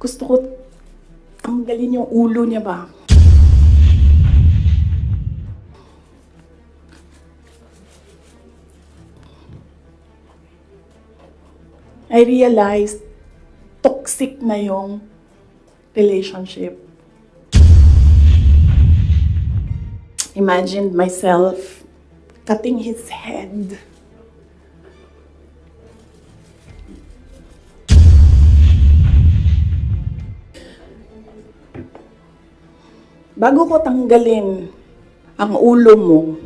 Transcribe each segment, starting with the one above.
Gusto ko tanggalin yung ulo niya ba? I realized toxic na yung relationship. Imagined myself cutting his head. Bago ko tanggalin ang ulo mo,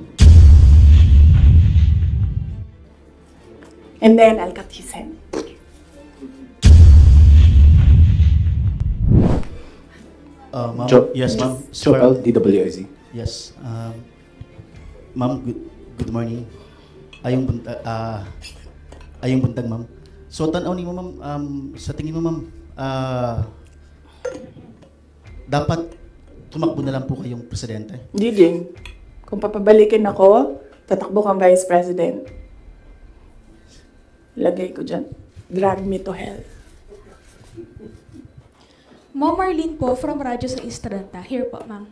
and then I'll cut his head. Ma'am, yes, ma'am. Joel, DWIZ. Yes. Ma'am, good morning. Ayong buntag, ma'am. So, tanaw ni mo, ma'am, sa tingin mo, ma'am, dapat tumakbo na lang po kayong presidente. Hindi din. Kung papabalikin ako, tatakbo kang vice president. Lagay ko dyan. Drag me to hell. Ma'am Marlene po from Radyo sa Estrada. Here po, ma'am.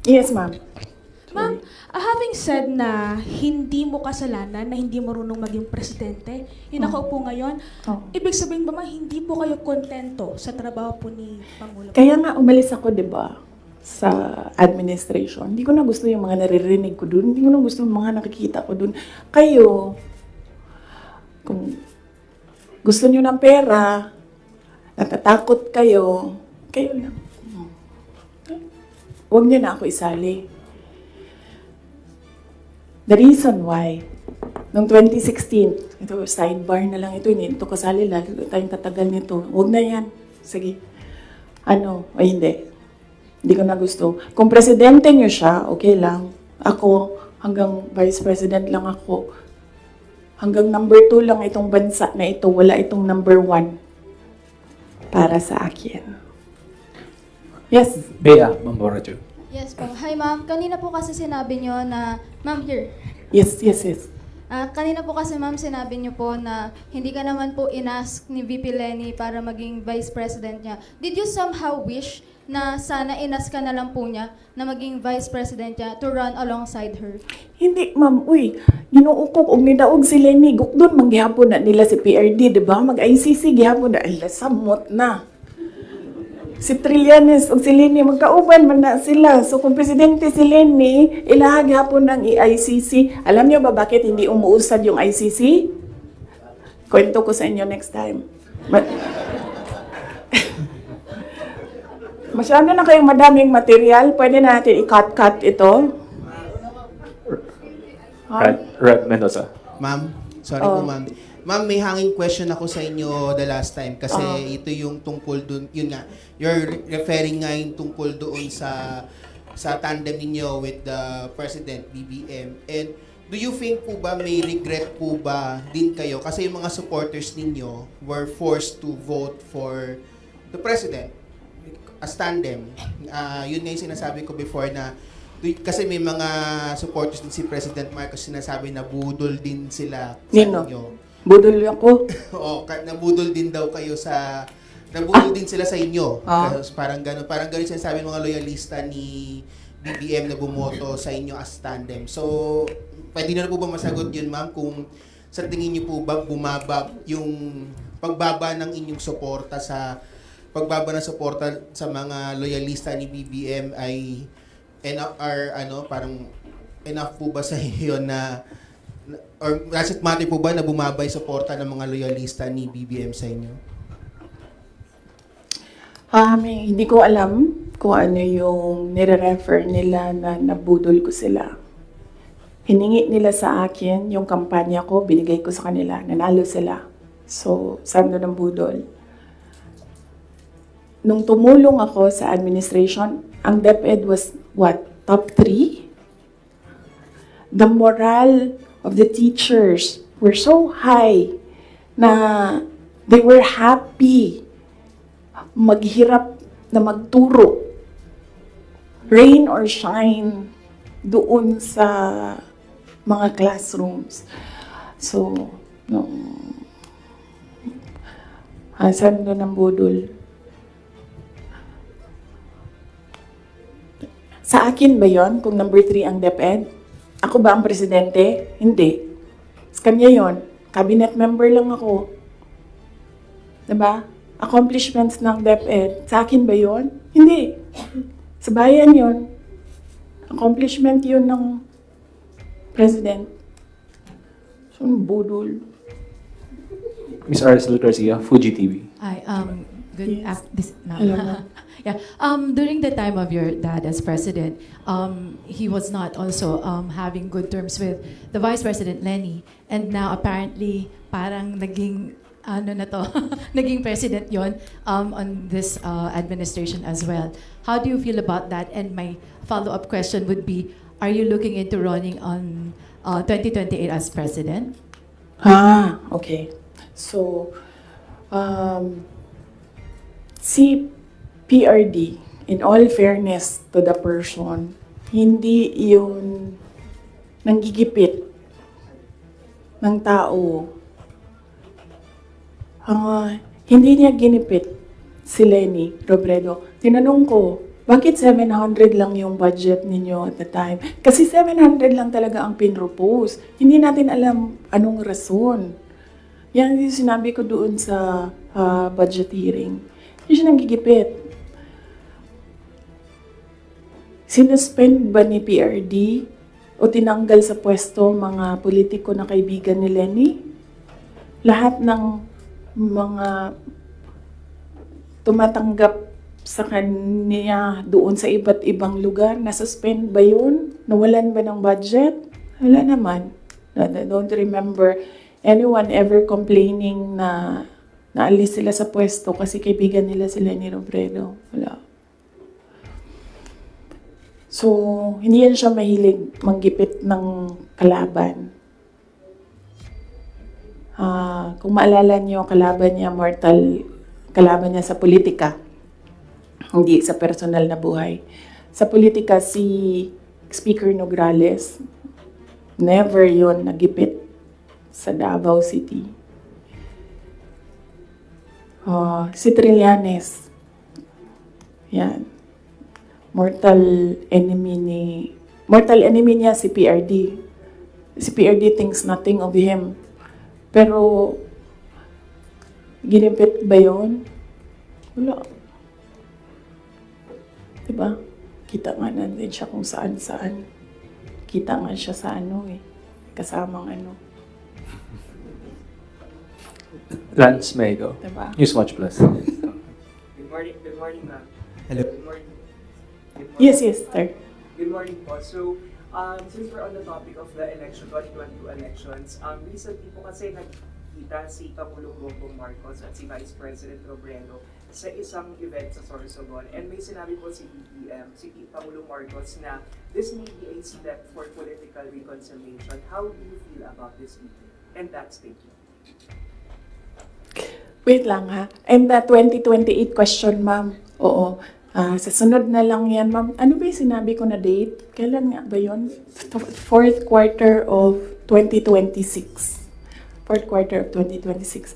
Yes, ma'am. Ma'am, having said na hindi mo kasalanan na hindi marunong maging presidente, yung nakaupo ngayon, ibig sabihin ba ma'am, hindi po kayo kontento sa trabaho po ni Pangulo? Kaya nga umalis ako, di ba, sa administration. Hindi ko na gusto yung mga naririnig ko dun. Hindi ko na gusto yung mga nakikita ko dun. Kayo, kung gusto nyo ng pera, natatakot kayo, kayo lang. Huwag nyo na ako isali. The reason why, noong 2016, ito, sidebar na lang ito, hindi ito kasali, lalo tayong tatagal nito. Huwag na yan. Sige. Ay hindi. Hindi ko na gusto. Kung presidente nyo siya, okay lang. Ako, hanggang vice president lang ako. Hanggang number 2 lang itong bansa na ito. Wala itong number 1 para sa akin. Yes. Bea, Mamborajo. Yes po. Hi ma'am, kanina po kasi sinabi nyo na, ma'am here. Yes. Kanina po kasi ma'am sinabi nyo po na hindi ka naman po inask ni VP Lenny para maging vice president niya. Did you somehow wish na sana inask ka na lang po niya na maging vice president niya to run alongside her? Hindi, ma'am. Uy, ginoo ko kung nidaog si Lenny, gukdon, manggihapon na nila si PRD, di ba? Mag-ICC, gihapon na, ay, samot na. Si Trillanes o si Lenny, magkauban man na sila. So, kung presidente si Lenny, ilahag hapon ng ICC. Alam niyo ba bakit hindi umuusad yung ICC? Kwento ko sa inyo next time. Masyado na kayong madaming material. Pwede natin i-cut ito. Red Mendoza. Ma'am, sorry po ma'am. Ma'am, may hanging question ako sa inyo the last time kasi ito yung tungkol dun, yun nga, you're referring nga yung tungkol doon sa tandem ninyo with the President, BBM. And do you think po ba may regret po ba din kayo? Kasi yung mga supporters ninyo were forced to vote for the President as tandem. Yun nga yung sinasabi ko before na kasi may mga supporters din si President Marcos sinasabi na budol din sila sa Nino? inyo. Budol ako. Oo, nabudol din daw kayo nabudol din sila sa inyo. Kasi parang gano'n sinasabi ng mga loyalista ni BBM na bumoto sa inyo as tandem. So, pwede na po ba masagot yun, ma'am, kung sa tingin niyo po ba bumaba yung pagbaba ng inyong suporta sa mga loyalista ni BBM ay parang enough po ba sa iyo na or does it matter po ba na bumaba yung suporta ng mga loyalista ni BBM sa inyo? Hindi ko alam kung ano yung nire-refer nila na nabudol ko sila. Hiningi nila sa akin yung kampanya ko, binigay ko sa kanila, nanalo sila. So, saan doon ang budol? Nung tumulong ako sa administration, ang DepEd was what? Top 3? The morale of the teachers were so high na they were happy maghirap na magturo, rain or shine, doon sa mga classrooms. So, saan doon ang budol? akin ba yon kung number 3 ang DepEd? Ako ba ang presidente? Hindi. Sa kanya yon. Cabinet member lang ako. Diba? Accomplishments ng DepEd. Sa akin ba yon? Hindi. Sa bayan yon. Accomplishment yun ng president. So, budol. Ms. Aracel Garcia, Fuji TV. Hi, good Yes. no. Hello, ma'am. Yeah, during the time of your dad as president, he was not also having good terms with the Vice President Lenny, and now apparently parang naging ano na to, naging president yon on this administration as well. How do you feel about that? And my follow-up question would be, are you looking into running on 2028 as president? Okay. So, si PRD, in all fairness to the person, hindi yun nanggigipit ng tao. Hindi niya ginipit si Lenny Robredo. Tinanong ko, bakit 700 lang yung budget ninyo at the time? Kasi 700 lang talaga ang pinropose. Hindi natin alam anong rason. Yan yung sinabi ko doon sa budget hearing. Hindi siya nanggigipit. Sinuspend ba ni PRD o tinanggal sa pwesto mga politiko na kaibigan ni Lenny? Lahat ng mga tumatanggap sa kanya doon sa iba't ibang lugar, nasuspend ba yun? Nawalan ba ng budget? Wala naman. I don't remember anyone ever complaining na naalis sila sa pwesto kasi kaibigan nila si Lenny Robredo. Wala. So, hindi yan siya mahilig manggipit ng kalaban. Kung maalala niyo, kalaban niya sa politika, hindi sa personal na buhay. Sa politika, si Speaker Nograles, never yon nagipit sa Davao City. Si Trillanes, yan. Mortal enemy niya si PRD. Si PRD thinks nothing of him. Pero, ginipit ba yun? Wala. Diba? Kita nga natin siya kung saan-saan. Kita nga siya sa kasamang Lance Mego, Diba? Newswatch Plus. Good morning, ma'am. Hello. Good morning. Yes, sir. Good morning po. So, since we're on the topic of the election, 2022 elections, recently po kasi nagkita si Pangulong Bongbong Marcos at si Vice President Robredo sa isang event sa Sorsogon. And may sinabi po si Pangulong Marcos na this may be a step for political reconciliation. How do you feel about this meeting and that statement? Wait lang ha. And the 2028 question, ma'am. Oo. Sa sunod na lang yan, ma'am. Ano ba yung sinabi ko na date? Kailan nga ba yun? Fourth quarter of 2026. Fourth quarter of 2026.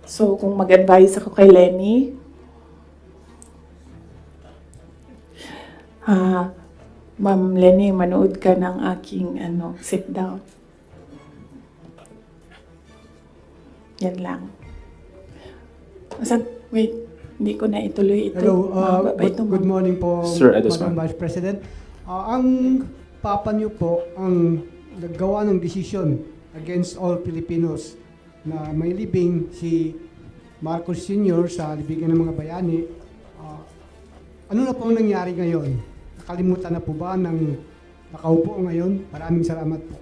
So, kung mag-advise ako kay Lenny, Ma'am Lenny, manood ka ng aking sit down. Yan lang. Wait, hindi ko na ituloy ito. Hello, Mahaba ito, good ma'am. morning po, Sir Edosman. Madam Vice President. Ang papa niyo po ang naggawa ng desisyon against all Filipinos na may libing si Marcos Sr. sa libigan ng mga bayani. Ano na po ang nangyari ngayon? Nakalimutan na po ba ng nakaupo ngayon? Maraming salamat po.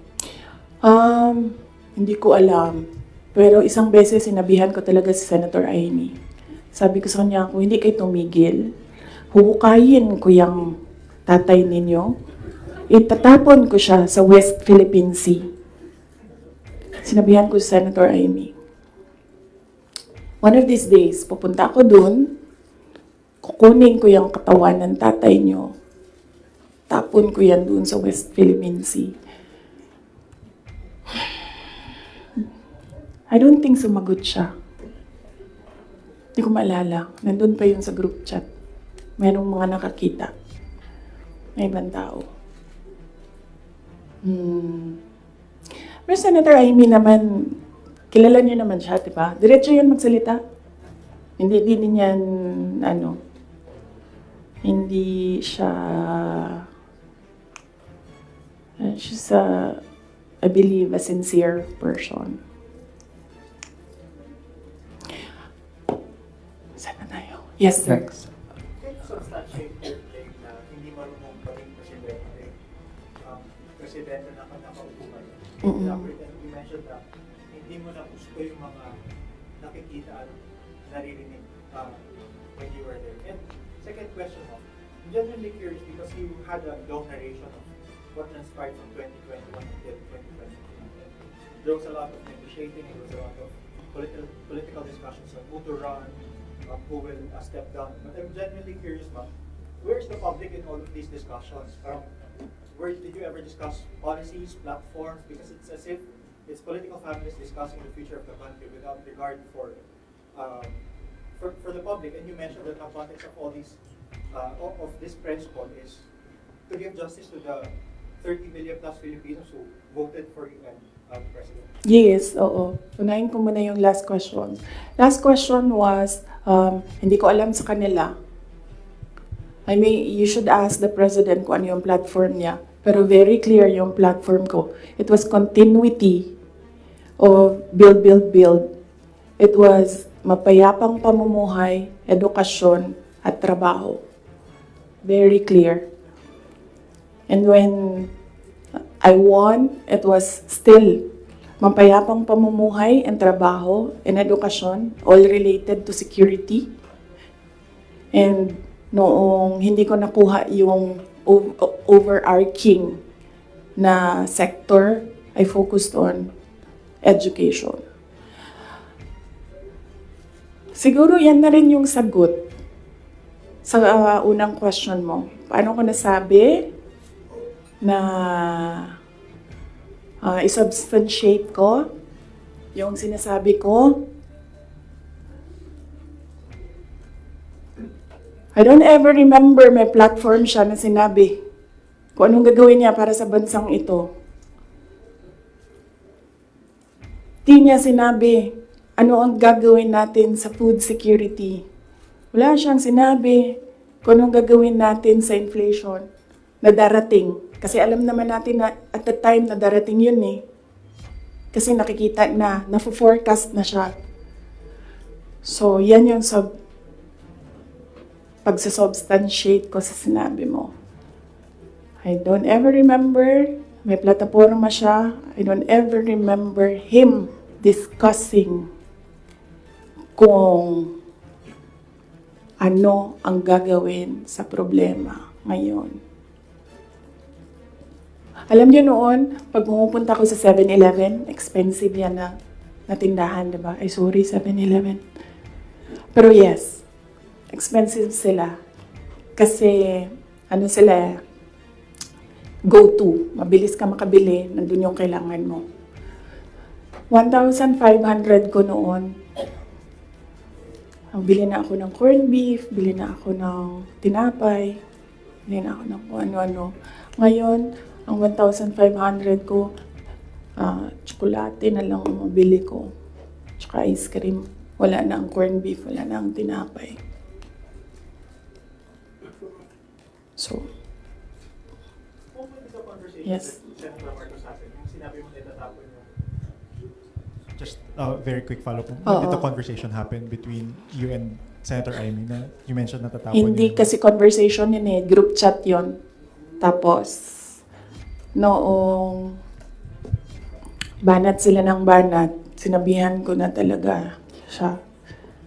Hindi ko alam. Pero isang beses sinabihan ko talaga si Senator Amy. Sabi ko sa kanya, kung hindi kayo tumigil, huhukayin ko yung tatay ninyo. Itatapon ko siya sa West Philippine Sea. Sinabihan ko si Senator Amy. One of these days, pupunta ako dun, kukunin ko yung katawan ng tatay nyo. Tapon ko yan dun sa West Philippine Sea. I don't think sumagot siya. Hindi ko maalala. Nandun pa yun sa group chat. Merong mga nakakita. May ibang tao. Pero Senator Amy naman, kilala niyo naman siya, di ba? Diretso yun magsalita. Hindi din yan, hindi siya, she's I believe, a sincere person. Saan na tayo? Yes, sir. Next. Substantiate your claim na hindi marunong maging presidente, presidente na nakaupo kayo. You mentioned that hindi mo na gusto yung mga nakikita at naririnig when you were there. And second question mo, I'm genuinely curious because you had a long narration of what transpired from 2021 until 2022. There was a lot of negotiating, there was a lot of political discussions on who to run, who will step down. But I'm genuinely curious, ma'am, where's the public in all of these discussions? Where did you ever discuss policies, platforms? Because it's as if it's political families discussing the future of the country without regard for the public. And you mentioned that the context of all these of this press call is to give justice to the 30 million plus Filipinos who voted for you and President. Yes, oo. Unahin ko muna yung last question. Last question was, hindi ko alam sa kanila. I mean, you should ask the President kung ano yung platform niya. Pero very clear yung platform ko. It was continuity of build, build, build. It was mapayapang pamumuhay, edukasyon, at trabaho. Very clear. And when I won, it was still mapayapang pamumuhay and trabaho and edukasyon, all related to security. And noong hindi ko nakuha yung overarching na sector, I focused on education. Siguro yan na rin yung sagot sa unang question mo. Paano ko nasabi na isubstantiate ko yung sinasabi ko? I don't ever remember may platform siya na sinabi kung anong gagawin niya para sa bansang ito. Di niya sinabi ano ang gagawin natin sa food security. Wala siyang sinabi kung anong gagawin natin sa inflation na darating. Kasi alam naman natin na at the time na darating yun eh. Kasi nakikita na, na-forecast na siya. So, yan yung pagsasubstantiate ko sa sinabi mo. I don't ever remember, may plataforma siya, I don't ever remember him discussing kung ano ang gagawin sa problema ngayon. Alam niyo noon, pag pumupunta ko sa 7-Eleven, expensive yan na tindahan, di ba? Ay, sorry, 7-Eleven. Pero yes, expensive sila. Kasi, ano sila, go-to. Mabilis ka makabili, nandun yung kailangan mo. 1,500 ko noon. Bili na ako ng corned beef, bili na ako ng tinapay, bili na ako ng kung ano-ano. Ngayon, ang 1,500 ko, tsokolate na lang ang mabili ko. Tsaka ice cream. Wala na ang corned beef, wala na ang tinapay. So, yes. Just a very quick follow-up. When did the conversation happen between you and Senator Amy na you mentioned natatapon Hindi kasi conversation yun eh, group chat yun. Tapos, noong banat sila ng banat, sinabihan ko na talaga siya.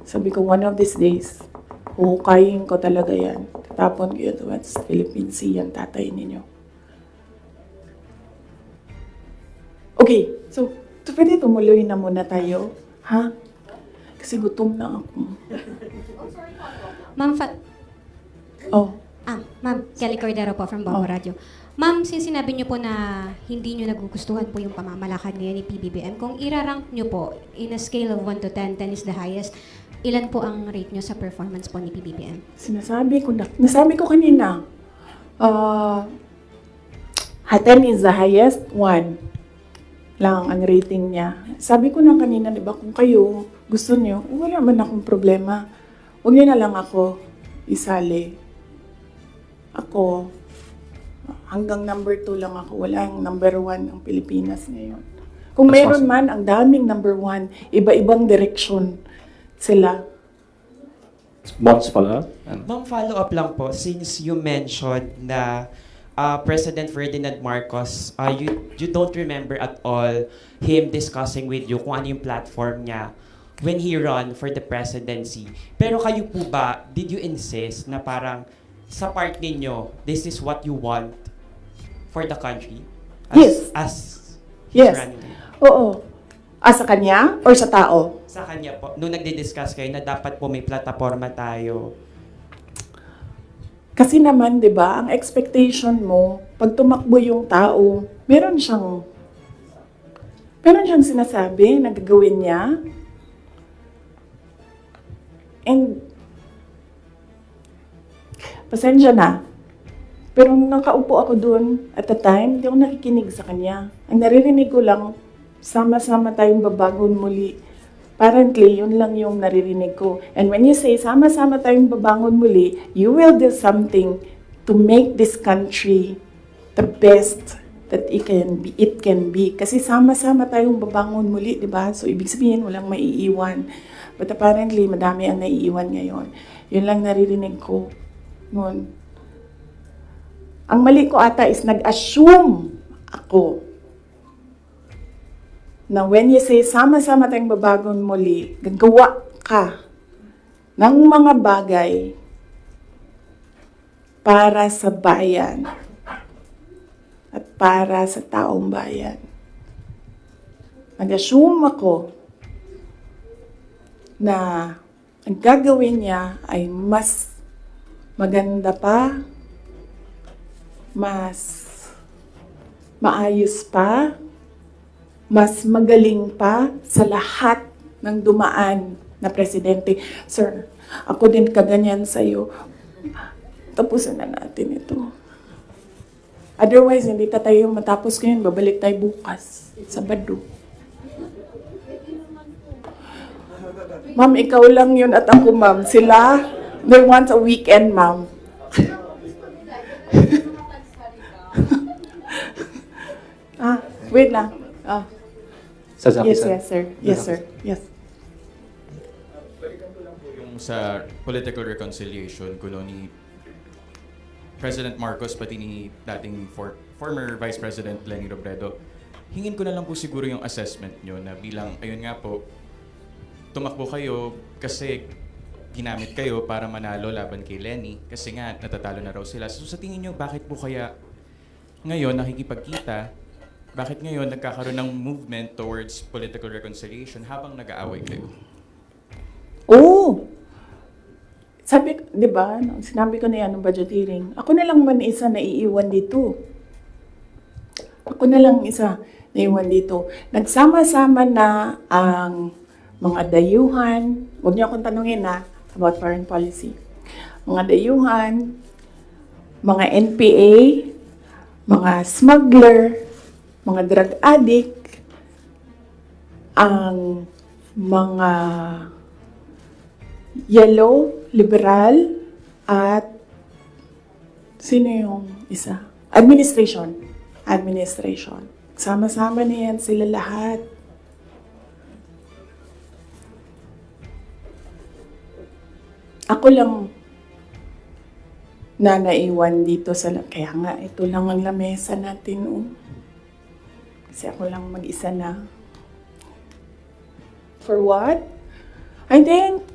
Sabi ko, one of these days, huhukayin ko talaga yan. Tatapon ko yun sa Philippine Sea, yan tatay ninyo. Okay, so, pwede tumuloy na muna tayo, ha? Kasi gutom na ako. Ma'am, Ma'am, Kelly Cordero po from Bongo Radio. Ma'am, since sinabi niyo po na hindi niyo nagugustuhan po yung pamamalakad ngayon ni PBBM, kung irarank niyo po in a scale of 1 to 10, 10 is the highest, ilan po ang rate nyo sa performance po ni PBBM? Nasabi ko kanina, 10 is the highest, 1 lang ang rating niya. Sabi ko na kanina, di ba, kung kayo gusto niyo, wala man akong problema. Huwag niyo na lang ako isali. Ako, hanggang number 2 lang ako. Walang number 1 ang Pilipinas ngayon. Kung meron man, ang daming number 1, iba-ibang direksyon sila. Box follow-up? Ma'am, follow-up lang po. Since you mentioned na President Ferdinand Marcos, you don't remember at all him discussing with you kung ano yung platform niya when he run for the presidency. Pero kayo po ba, did you insist na parang sa part ninyo, this is what you want for the country? As Yes. running? Oo. Sa kanya or sa tao? Sa kanya po, nung nagdi-discuss kayo na dapat po may plataforma tayo. Kasi naman, di ba, ang expectation mo, pag tumakbo yung tao, meron siyang sinasabi na gagawin niya. And, pasensya na. Pero nung nakaupo ako doon at the time, hindi ako nakikinig sa kanya. Ang naririnig ko lang, sama-sama tayong babangon muli. Apparently, yun lang yung naririnig ko. And when you say, sama-sama tayong babangon muli, you will do something to make this country the best that it can be. Kasi sama-sama tayong babangon muli, di ba? So, ibig sabihin, walang maiiwan. But apparently, madami ang naiiwan ngayon. Yun lang naririnig ko noon. Ang mali ko ata is nag-assume ako na when you say, sama-sama tayong babangon muli, gagawa ka ng mga bagay para sa bayan at para sa taong bayan. Nag-assume ako na ang gagawin niya ay mas maganda pa, mas maayos pa, mas magaling pa sa lahat ng dumaan na presidente. Sir, ako din kaganyan sa'yo. Tapusin na natin ito. Otherwise, hindi tayo matapos ngayon. Babalik tayo bukas, Sabado. Ma'am, ikaw lang yun at ako, ma'am. Sila, they want a weekend, ma'am. Wait lang. Yes, sir. Yes, sir. Yes. Balikan ko lang po yung sa political reconciliation kuno ni President Marcos pati ni dating former Vice President Leni Robredo. Hingin ko na lang po siguro yung assessment nyo na bilang, ayun nga po, tumakbo kayo kasi ginamit kayo para manalo laban kay Leni kasi nga natatalo na raw sila. So sa tingin nyo, bakit po kaya ngayon nakikipagkita? Bakit ngayon nagkakaroon ng movement towards political reconciliation habang nag-aaway kayo? Oo! Sabi, di ba, sinabi ko na yan ng budget hearing, ako na lang man isa na iiwan dito. Ako na lang isa na iiwan dito. Nagsama-sama na ang mga dayuhan, huwag niyo akong tanungin about foreign policy. Mga dayuhan, mga NPA, mga smuggler, mga drug addict, ang mga yellow, liberal, at sino yung isa? Administration. Sama-sama na yan sila lahat. Ako lang na naiwan dito sa... Kaya nga, ito lang ang lamesa natin. Kasi ako lang mag-isa na. For what? I think,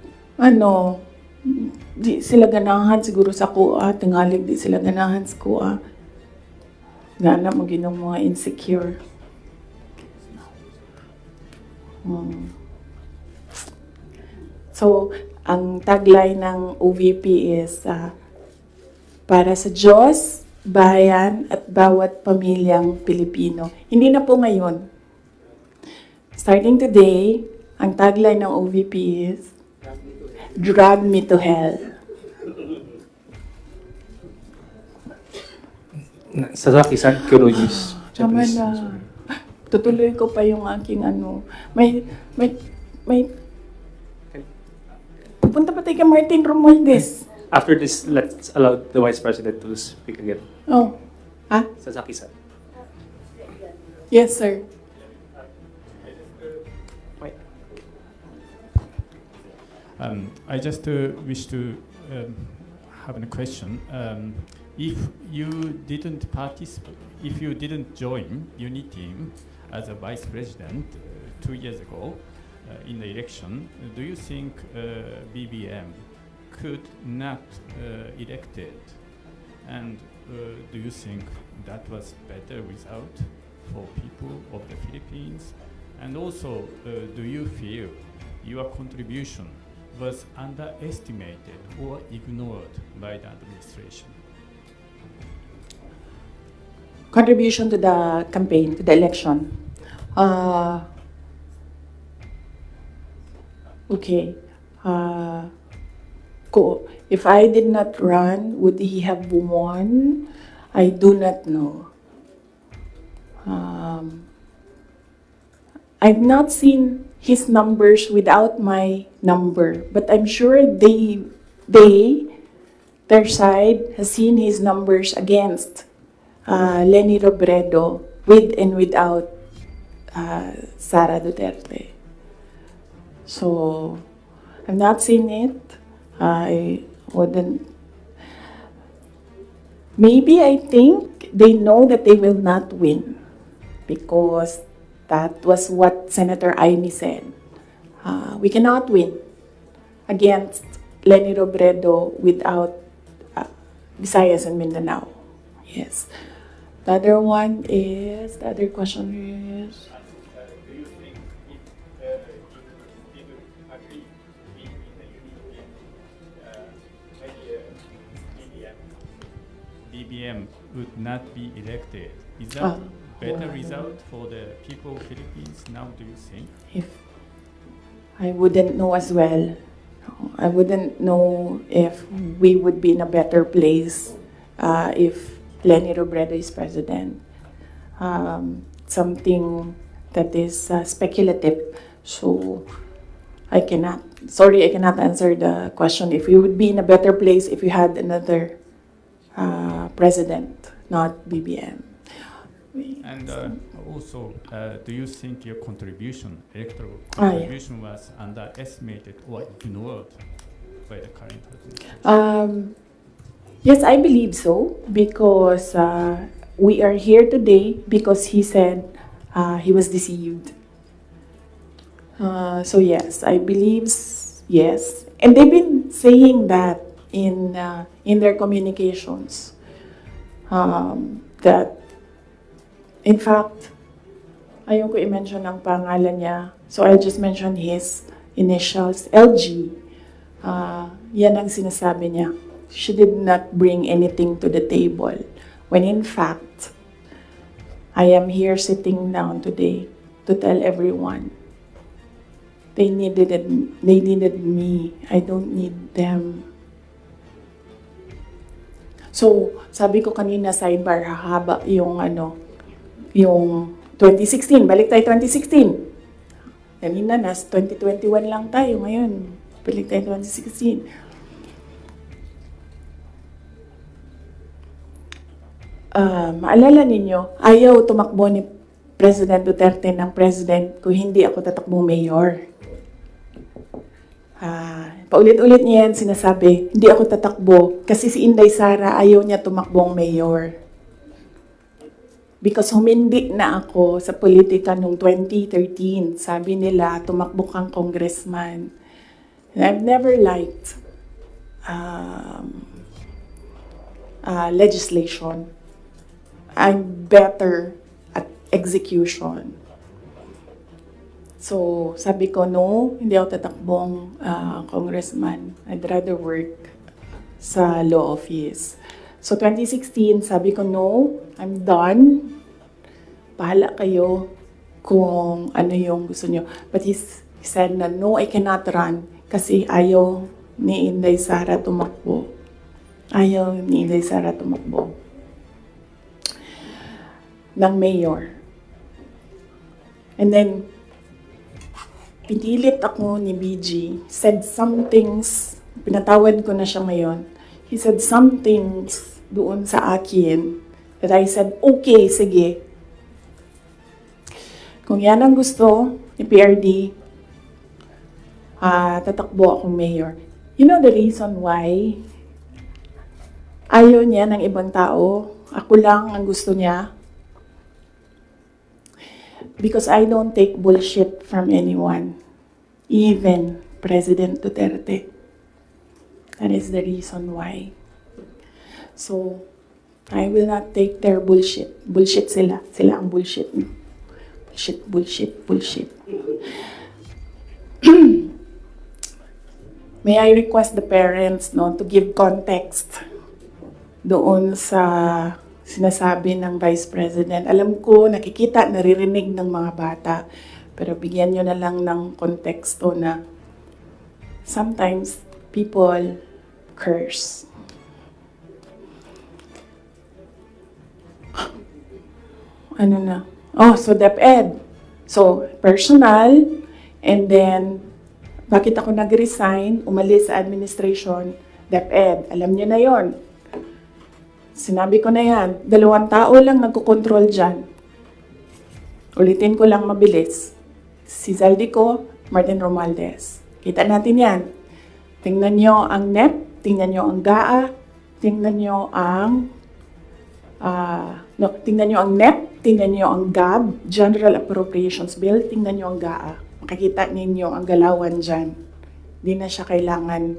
di sila ganahan siguro sa kuha. Tingalig di sila ganahan sa kuha. Gana mo ginong mga insecure. So, ang tagline ng OVP is, para sa Diyos, bayan at bawat pamilyang Pilipino. Hindi na po ngayon. Starting today, ang tagline ng OVP is, drag me to hell. Sasaki-san, Kuroyis. Tama na. Tutuloy ko pa yung aking ano. May pupunta pa tayo kay Martin Romualdez. After this, let's allow the Vice President to speak again. Oh. Ha? Sasaki-san. Yes, sir. I just wish to have a question. If you didn't participate, if you didn't join UNITEAM as a vice president 2 years ago in the election, do you think BBM could not elected? And do you think that was better without for people of the Philippines? And also, do you feel your contribution was underestimated or ignored by the administration? Contribution to the campaign, to the election. Okay. If I did not run, would he have won? I do not know. I've not seen his numbers without my number, but I'm sure their side has seen his numbers against Leni Robredo with and without Sara Duterte. So, I've not seen it. I wouldn't. Maybe I think they know that they will not win because that was what Senator Aimee said. We cannot win against Leni Robredo without Visayas and Mindanao. Yes. The other question is, Do you think if you didn't agree in the BBM would not be elected? Is that better result for the people of Philippines now, do you think? if I wouldn't know as well. I wouldn't know if we would be in a better place if Leni Robredo is president. Something that is speculative. So I cannot answer the question if we would be in a better place if we had another president, not BBM. And also, do you think your electoral contribution was underestimated or ignored by the current administration? Yes, I believe so because we are here today because he said he was deceived. So yes, I believe yes, and they've been saying that in their communications that. In fact, ayaw ko i-mention ang pangalan niya. So I'll just mention his initials, LG. Yan ang sinasabi niya. She did not bring anything to the table. When in fact, I am here sitting down today to tell everyone they needed me. I don't need them. So, sabi ko kanina sidebar, hahaba yung yung 2016, balik tayo 2016. Kanina, 2021 lang tayo ngayon. Balik tayo 2016. Maalala ninyo, ayaw tumakbo ni President Duterte ng president kung hindi ako tatakbong mayor. Paulit-ulit niya yan sinasabi, hindi ako tatakbo kasi si Inday Sara ayaw niya tumakbong mayor. Because humindi na ako sa politika noong 2013. Sabi nila, tumakbo kang congressman. And I've never liked legislation. I'm better at execution. So, sabi ko, no, hindi ako tatakbong congressman. I'd rather work sa law office. So, 2016, sabi ko, no, I'm done. Bahala kayo kung ano yung gusto nyo. But he said na, no, I cannot run kasi ayaw ni Inday Sara tumakbo. Ayaw ni Inday Sara tumakbo ng mayor. And then, pinilit ako ni BG, said some things, pinatawad ko na siya ngayon. He said some things doon sa akin that I said, okay, sige. Kung yan ang gusto ni PRD, tatakbo akong mayor. You know the reason why ayaw niya ng ibang tao? Ako lang ang gusto niya. Because I don't take bullshit from anyone. Even President Duterte. That is the reason why. So, I will not take their bullshit. Bullshit sila. Sila ang bullshit. Bullshit, bullshit, bullshit. May I request the parents to give context doon sa sinasabi ng Vice President. Alam ko, nakikita, naririnig ng mga bata, pero bigyan nyo na lang ng konteksto na sometimes people curse. Ano na? Oh, so DepEd. So, personal, and then, bakit ako nag-resign, umalis sa administration, DepEd. Alam niyo na yon. Sinabi ko na yan, 2 tao lang nagkukontrol dyan. Ulitin ko lang mabilis. Si Zaldico, Martin Romualdez. Kita natin yan. Tingnan nyo ang NEP, tingnan nyo ang GAA, tingnan nyo ang tingnan nyo ang NEP, tingnan nyo ang GAB, General Appropriations Bill, tingnan nyo ang GAA. Makikita ninyo ang galawan dyan. Hindi na siya kailangan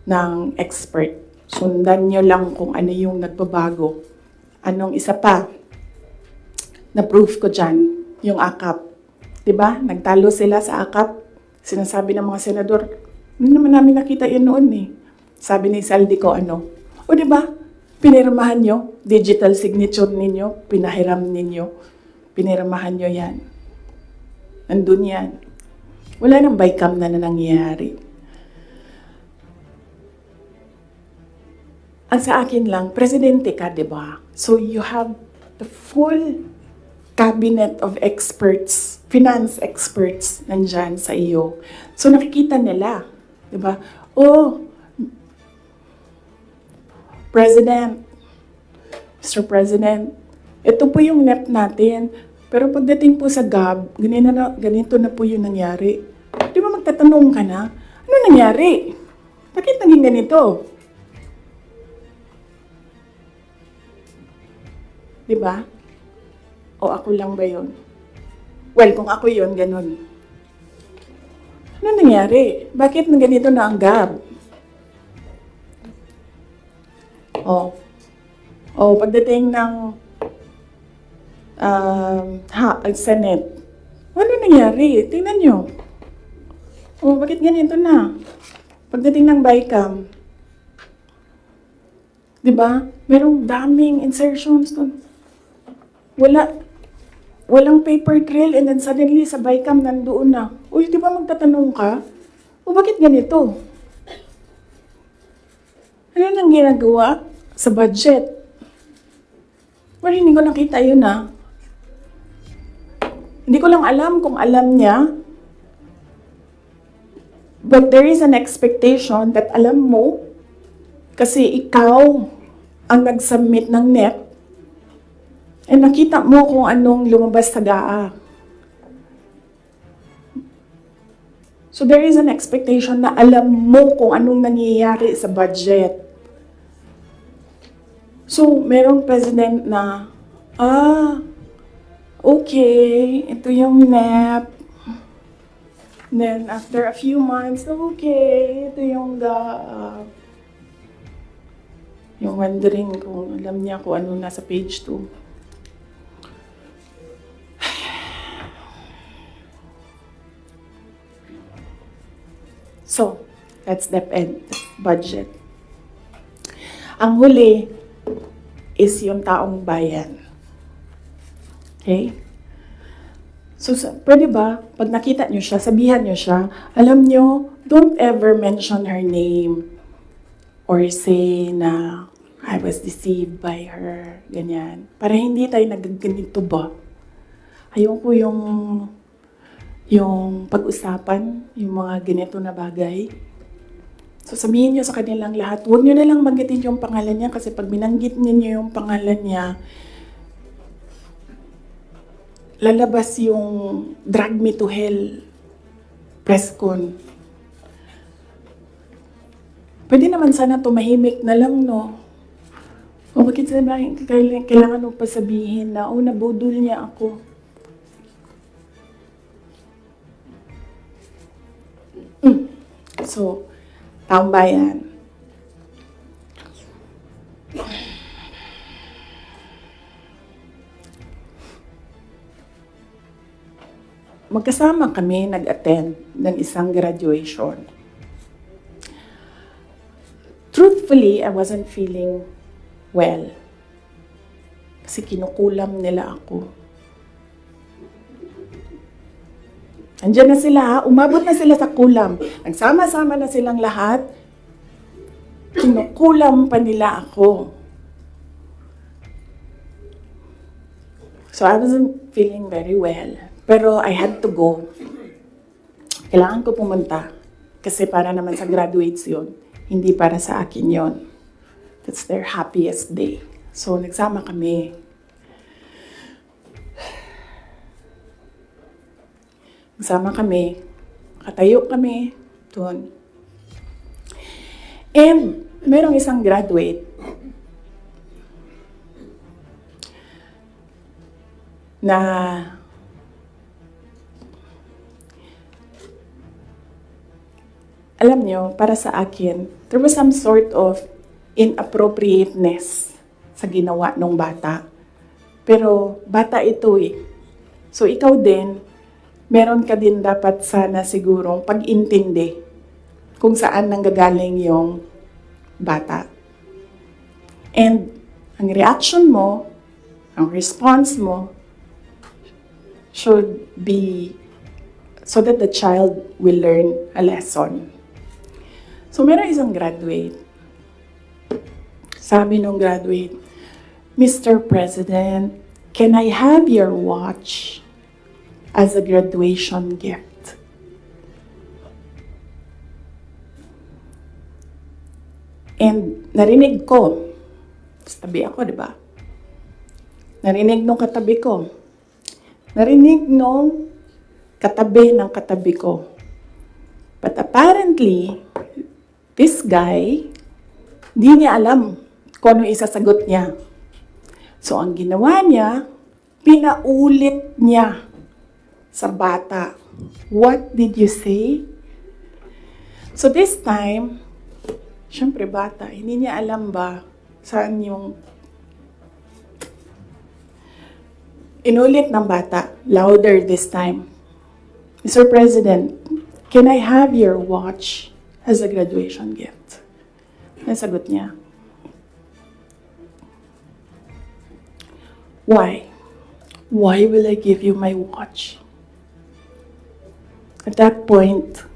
ng expert. Sundan nyo lang kung ano yung nagbabago. Anong isa pa? Na-proof ko dyan, yung AKAP. Diba? Nagtalo sila sa AKAP. Sinasabi ng mga senador, hindi naman namin nakita yun noon eh. Sabi ni Zaldico, o diba? Pinirmahan nyo, digital signature ninyo, pinahiram ninyo, pinirmahan nyo yan. Nandun yan. Wala nang bycam na nangyayari. Ang sa akin lang, presidente ka, di ba? So you have the full cabinet of experts, finance experts, nandyan sa iyo. So nakikita nila, di ba? Oh, President, Mr. President, ito po yung NEP natin. Pero pagdating po sa GAB, ganito na po yung nangyari. Di ba magtatanong ka na, ano nangyari? Bakit naging ganito? Di ba? O ako lang ba yun? Well, kung ako yun, ganun. Ano nangyari? Bakit ganito na ang GAB? Pagdating ng Senate, ano nangyari? Tingnan nyo. Bakit ganito na? Pagdating ng BICAM, di ba? Merong daming insertions doon. Walang paper trail and then suddenly sa BICAM nandoon na. Uy, di ba magtatanong ka? Bakit ganito? Ano nang ginagawa sa budget? Well, hindi ko nakita yun Hindi ko lang alam kung alam niya. But there is an expectation that alam mo kasi ikaw ang nag-submit ng NEP and nakita mo kung anong lumabas sa GAA. So there is an expectation na alam mo kung anong nangyayari sa budget. So, merong president na, okay, ito yung NEP. Then, after a few months, okay, ito yung GAA. Yung wondering kung alam niya kung ano nasa page 2. So, that's DepEd, budget. Ang huli is yung taong bayan. Okay? So, pwede ba, pag nakita nyo siya, sabihan nyo siya, alam nyo, don't ever mention her name or say na I was deceived by her, ganyan. Para hindi tayo nagaganito ba? Ayoko yung pag-usapan, yung mga ganito na bagay. So sabihin nyo sa kanilang lahat, huwag nyo na lang banggitin yung pangalan niya kasi pag binanggit niyo yung pangalan niya, lalabas yung drag me to hell press con. Pwede naman sana tumahimik na lang, no? O bakit sabihin, kailangan mo pa sabihin na, nabudol niya ako. So, taong bayan. Magkasama kami nag-attend ng isang graduation. Truthfully, I wasn't feeling well. Kasi kinukulam nila ako. Andiyan na sila, umabot na sila sa kulam. Nagsama-sama na silang lahat. Kinukulam pa nila ako. So I wasn't feeling very well. Pero I had to go. Kailangan ko pumunta. Kasi para naman sa graduates yun. Hindi para sa akin yon. That's their happiest day. So, nagsama kami. Nagsama kami. Katayo kami doon. And, merong isang graduate na alam nyo, para sa akin, there was some sort of inappropriateness sa ginawa ng bata. Pero bata ito eh. So ikaw din, meron ka din dapat sana sigurong pag-intindi kung saan nanggagaling yung bata. And ang reaction mo, ang response mo, should be so that the child will learn a lesson. So meron isang graduate. Sabi nung graduate, Mr. President, can I have your watch as a graduation gift? And narinig ko, tabi ako, di ba? Narinig nung katabi ko. Narinig nung katabi ng katabi ko. But apparently, this guy, di niya alam kung ano isasagot niya. So, ang ginawa niya, pinaulit niya sa bata. What did you say? So, this time, syempre bata, hindi niya alam ba saan yung inulit ng bata, louder this time. Mr. President, can I have your watch as a graduation gift? Nasagot niya. Why? Why will I give you my watch? At that point,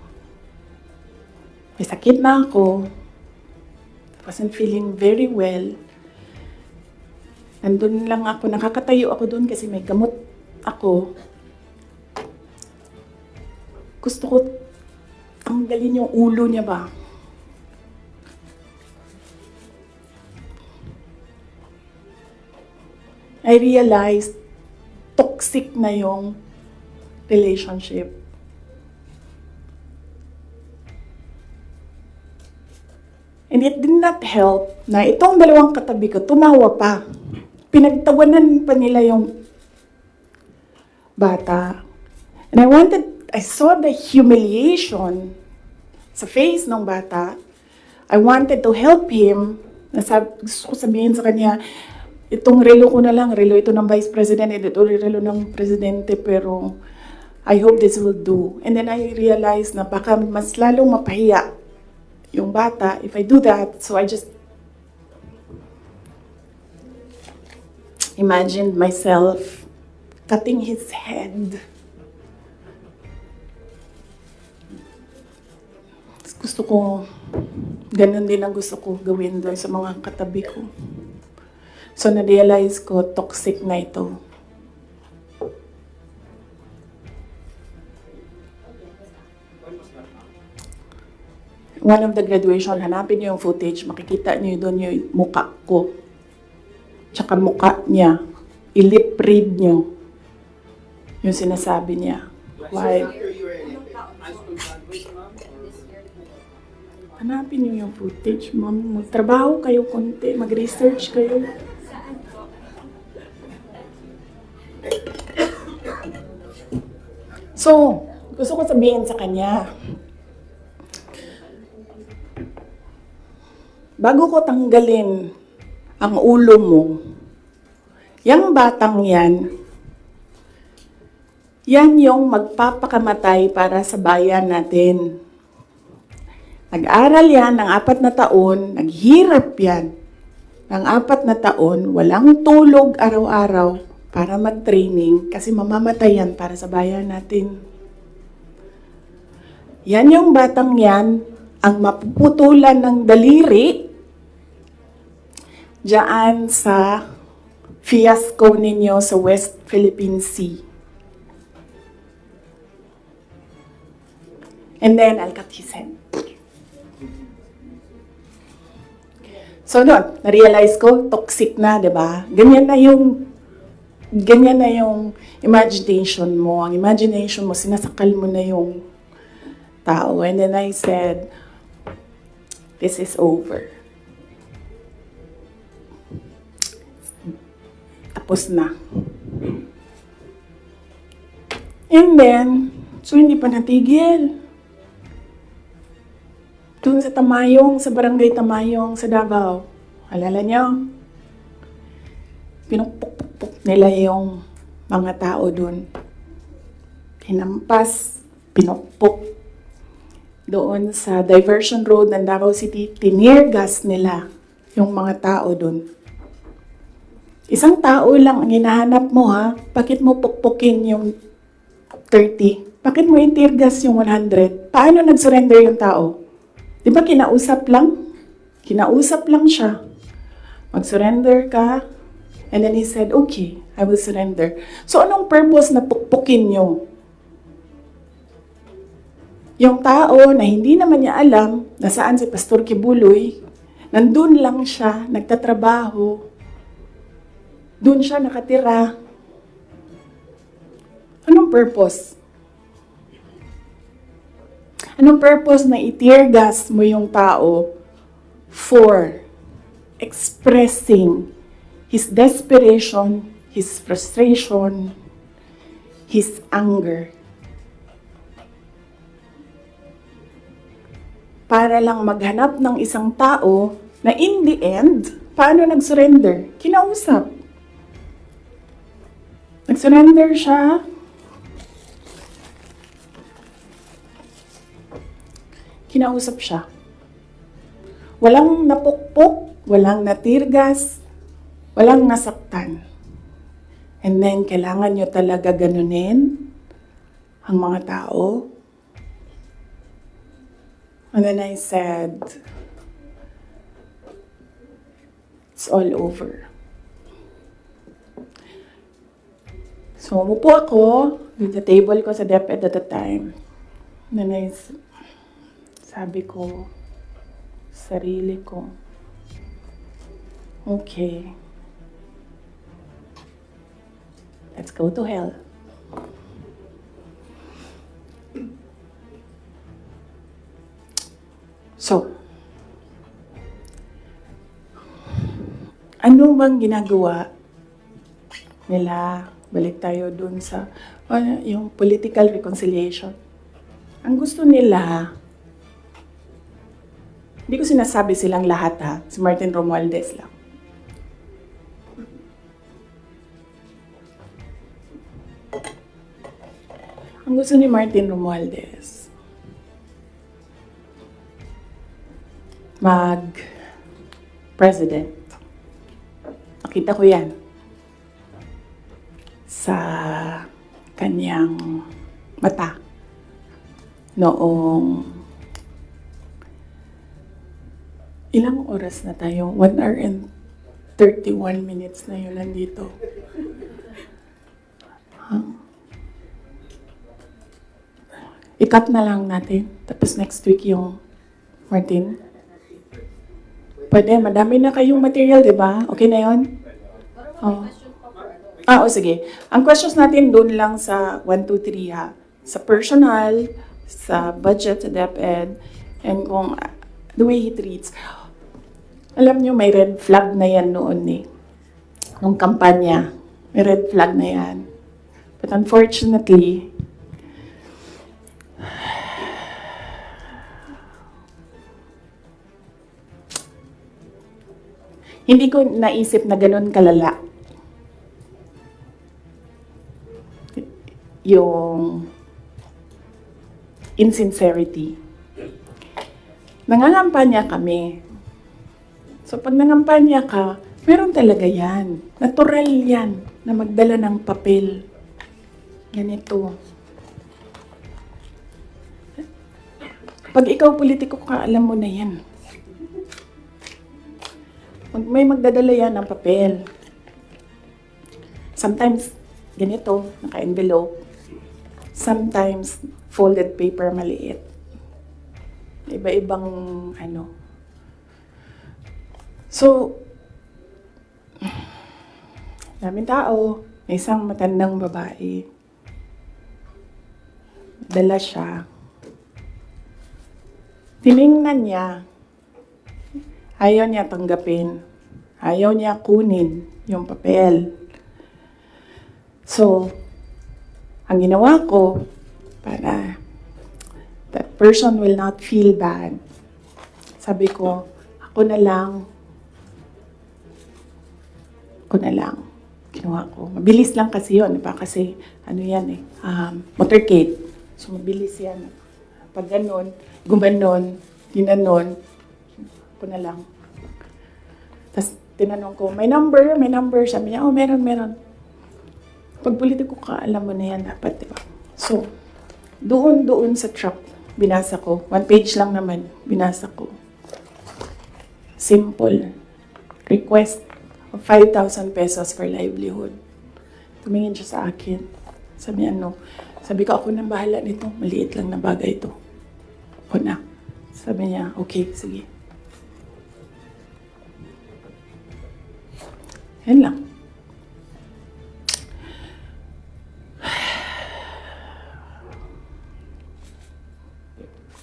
may sakit na ako. I wasn't feeling very well. Nandun lang ako, nakakatayo ako doon kasi may gamot ako. Gusto ko tanggalin yung ulo niya ba? I realized toxic na yung relationship. And it did not help na itong dalawang katabi ko, tumawa pa. Pinagtawanan pa nila yung bata. And I saw the humiliation sa face ng bata. I wanted to help him. Gusto ko sabihin sa kanya, itong relo ko na lang, relo ito ng Vice President, ito relo ng Presidente, pero I hope this will do. And then I realized na baka mas lalong mapahiya yung bata if I do that. So I just imagined myself cutting his head. gusto ko, ganun din ang gusto ko gawin doon sa mga katabi ko. So, na-realize ko, toxic na ito. One of the graduation, hanapin niyo yung footage, makikita niyo doon yung muka ko. Tsaka muka niya. I-lip read niyo yung sinasabi niya. Why? Hanapin niyo yung footage, ma'am. Magtrabaho kayo konti, mag-research kayo. So, gusto ko sabihin sa kanya, bago ko tanggalin ang ulo mo, yung batang yan yung magpapakamatay para sa bayan natin. Nag-aral yan ng 4 na taon, naghirap yan ng 4 na taon, walang tulog araw-araw para mag-training kasi mamamatay yan para sa bayan natin. Yan yung batang yan, ang mapuputulan ng daliri diyan sa fiasco ninyo sa West Philippine Sea. And then, I'll cut his head. So, doon, na-realize ko, toxic na, di ba? Ganyan na yung imagination mo. Ang imagination mo, sinasakal mo na yung tao. And then I said, this is over. Tapos na. And then, so hindi pa natigil. Doon sa Tamayong, sa barangay Tamayong, sa Davao. Alala niyo? Pinupuk-puk nila yung mga tao doon. Hinampas, pinupuk. Doon sa diversion road ng Davao City, tinirgas nila yung mga tao doon. Isang tao lang ang hinahanap mo, ha? Bakit mo pukpukin yung 30? Bakit mo itirgas yung 100? Paano nag-surrender yung tao? Di ba kinausap lang? Kinausap lang siya. Mag-surrender ka. And then he said, okay, I will surrender. So anong purpose na pukpukin nyo? Yung tao na hindi naman niya alam na saan si Pastor Kibuloy, nandun lang siya, nagtatrabaho. Doon siya nakatira. Anong purpose? Anong purpose na i-tear gas mo yung tao for expressing his desperation, his frustration, his anger? Para lang maghanap ng isang tao na in the end, paano nag-surrender? Kinausap. Nag-surrender siya. Kinausap siya. Walang napukpok, walang natirgas, walang nasaktan. And then, kailangan nyo talaga ganunin ang mga tao. And then I said, it's all over. So, umupo ako with the table ko sa DepEd at the time. And then sabi ko, sarili ko, okay, let's go to hell. So, ano bang ginagawa nila? Balik tayo dun sa yung political reconciliation. Ang gusto nila, hindi ko sinasabi silang lahat, ha. Si Martin Romualdez lang. Ang gusto ni Martin Romualdez, mag-president. Nakita ko yan sa kanyang mata noong Ilang oras na tayo? 1 hour and 31 minutes na yun nandito. I-cut na lang natin. Tapos next week yung Martin. Pwede, madami na kayong material, di ba? Okay na yun? Oh. Sige. Ang questions natin doon lang sa 1, 2, 3 ha. Sa personal, sa budget, sa DepEd, and kung the way he treats. Alam nyo, may red flag na yan noon eh. Nung kampanya, may red flag na yan. But unfortunately, hindi ko naisip na ganun kalala yung insincerity. Nangangampanya kami. So pag nangampanya ka, meron talaga yan. Natural yan na magdala ng papel. Ganito. Pag ikaw politiko ka, alam mo na yan. May magdadala yan ng papel. Sometimes, ganito, naka-envelope. Sometimes, folded paper maliit. Iba-ibang ano. So, daming tao. May isang matandang babae. Dala siya. Tiningnan niya. Ayaw niya tanggapin. Ayaw niya kunin yung papel. So, ang ginawa ko, para that person will not feel bad, sabi ko, ako na lang. Ginawa ko. Mabilis lang kasi yun. Diba? Kasi, ano yan eh, motorcade. So, mabilis yan. Pag ganon, gumanon, ginanon, ako na lang. Tapos, tinanong ko, may number? Sabi niya, meron. Pag politiko ka, alam mo na yan dapat, diba? So, doon sa truck, binasa ko. 1 page lang naman, binasa ko. Simple. Request of 5,000 pesos for livelihood. Tumingin siya sa akin. Sabi ko, ako nang bahala nito. Maliit lang na bagay ito. Ako na. Sabi niya, okay, sige. Yan lang.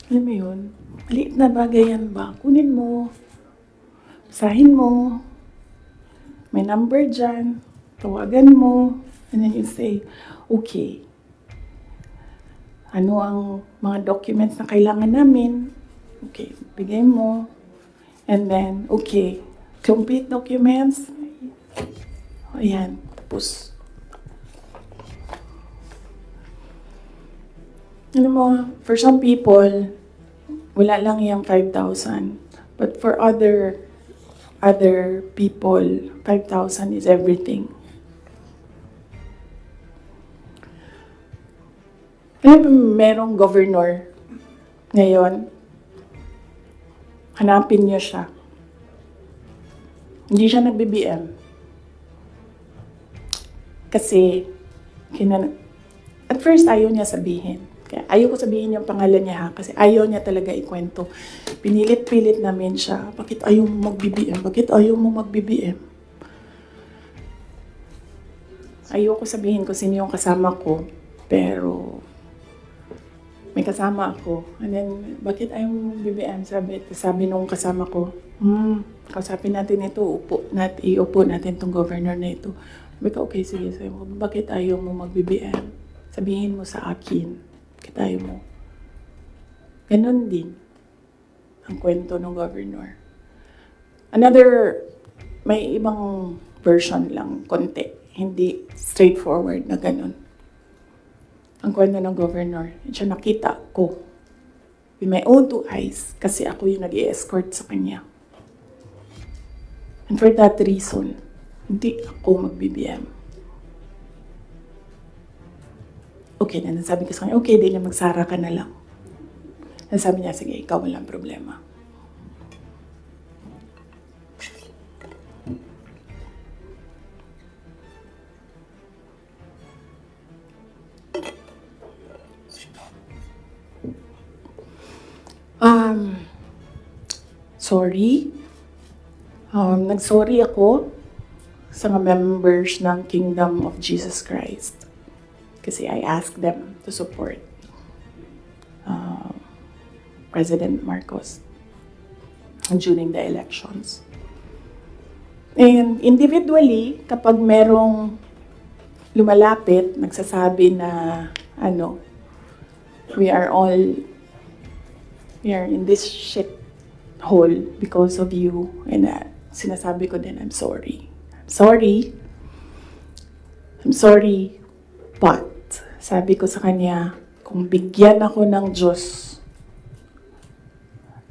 Alam mo yun? Maliit na bagay yan ba? Kunin mo. Basahin mo. May number dyan. Tawagan mo. And then you say, okay. Ano ang mga documents na kailangan namin? Okay, bigay mo. And then, okay. Complete documents. Ayan, tapos. Alam mo, for some people, wala lang yung 5,000. But for other people, 5,000 is everything. Alam mo, merong governor ngayon, hanapin niyo siya. Hindi siya nag-BBM. Kasi, at first ayaw niya sabihin. Kaya ayaw ko sabihin yung pangalan niya ha, kasi ayaw niya talaga ikwento. Pinilit-pilit namin siya, bakit ayaw mo mag-BBM? Bakit ayaw mo mag-BBM? Ayaw ko sabihin kung sino yung kasama ko, pero may kasama ako. And then, bakit ayaw mo mag-BBM? Sabi nung kasama ko, kausapin natin ito, iupo natin tong governor na ito. Sabi ko, okay, sige. Sabi ko, bakit ayaw mo mag-BBM? Sabihin mo sa akin. Bakit ayaw mo? Ganon din ang kwento ng governor. May ibang version lang, konti. Hindi straightforward na ganon. Ang kwento ng governor, siya nakita ko with my own 2 eyes kasi ako yung nag-i-escort sa kanya. And for that reason, hindi ako mag-BBM. Okay na, nasabi ko sa kanya, okay, di na magsara ka na lang. Nasabi niya, sige, ikaw walang problema. Sorry. Nag-sorry ako sa mga members ng Kingdom of Jesus Christ. Kasi I asked them to support President Marcos during the elections. And individually, kapag merong lumalapit, nagsasabi na, we are in this shit hole because of you. And sinasabi ko din, I'm sorry. I'm sorry, but sabi ko sa kanya, kung bigyan ako ng Diyos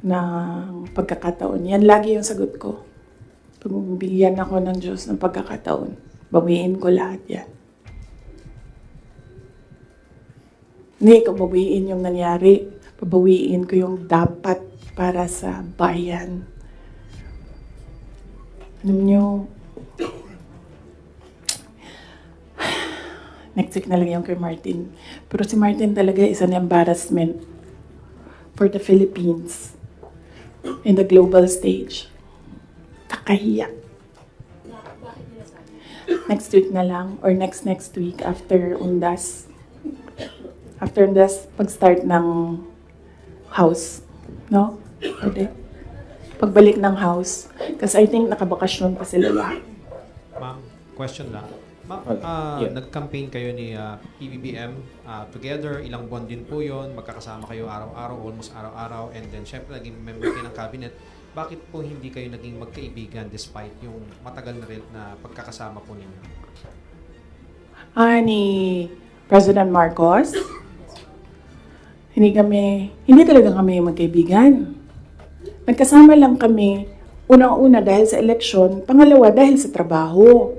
ng pagkakataon, yan lagi yung sagot ko. Kung bigyan ako ng Diyos ng pagkakataon, bawiin ko lahat yan. Hindi ko bawiin yung nangyari. Pabawiin ko yung dapat para sa bayan. Alam nyo, next week na lang yung kay Martin. Pero si Martin talaga is an embarrassment for the Philippines in the global stage. Kakahiya. Next week na lang, or next week after Undas. After Undas, pag-start ng house. No? Pwede. Pagbalik ng house. Kasi I think nakabakasyon pa sila lahat. Ma'am, question lang. Ma'am, nag-campaign kayo ni PBBM together, ilang buwan din po yun, magkakasama kayo araw-araw, almost araw-araw, and then syempre naging member kayo ng cabinet. Bakit po hindi kayo naging magkaibigan despite yung matagal na rin na pagkakasama po ninyo? Ni President Marcos, hindi talaga kami magkaibigan. Nagkasama lang kami, unang-una dahil sa eleksyon, pangalawa dahil sa trabaho.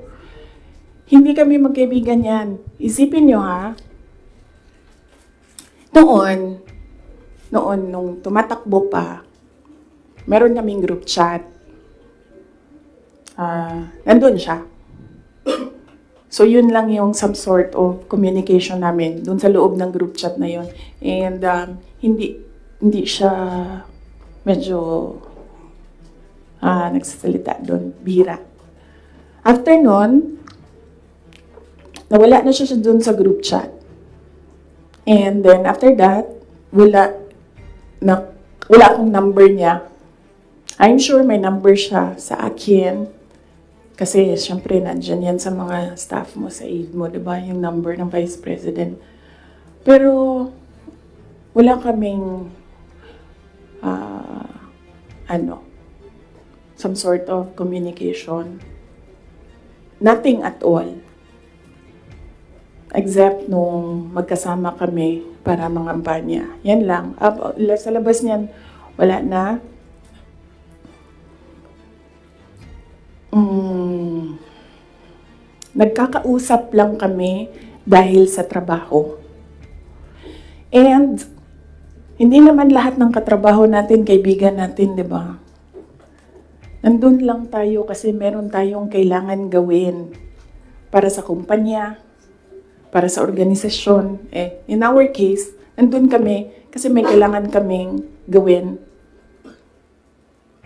Hindi kami magkaibigan yan. Isipin nyo ha, noon, nung tumatakbo pa, meron kaming group chat. Nandun siya. So yun lang yung some sort of communication namin dun sa loob ng group chat na yun. And hindi siya medyo nagsasalita doon, bihira. After nun, nawala na siya doon sa group chat. And then after that, wala akong number niya. I'm sure may number siya sa akin. Kasi syempre, nandyan yan sa mga staff mo, sa aide mo, diba? Yung number ng Vice President. Pero, wala kaming, some sort of communication. Nothing at all. Except nung magkasama kami para mangampanya. Yan lang. Sa labas niyan, wala na. Nagkakausap lang kami dahil sa trabaho. And hindi naman lahat ng katrabaho natin, kaibigan natin, di ba? Nandun lang tayo kasi meron tayong kailangan gawin para sa kumpanya, para sa organisasyon. In our case, nandun kami kasi may kailangan kaming gawin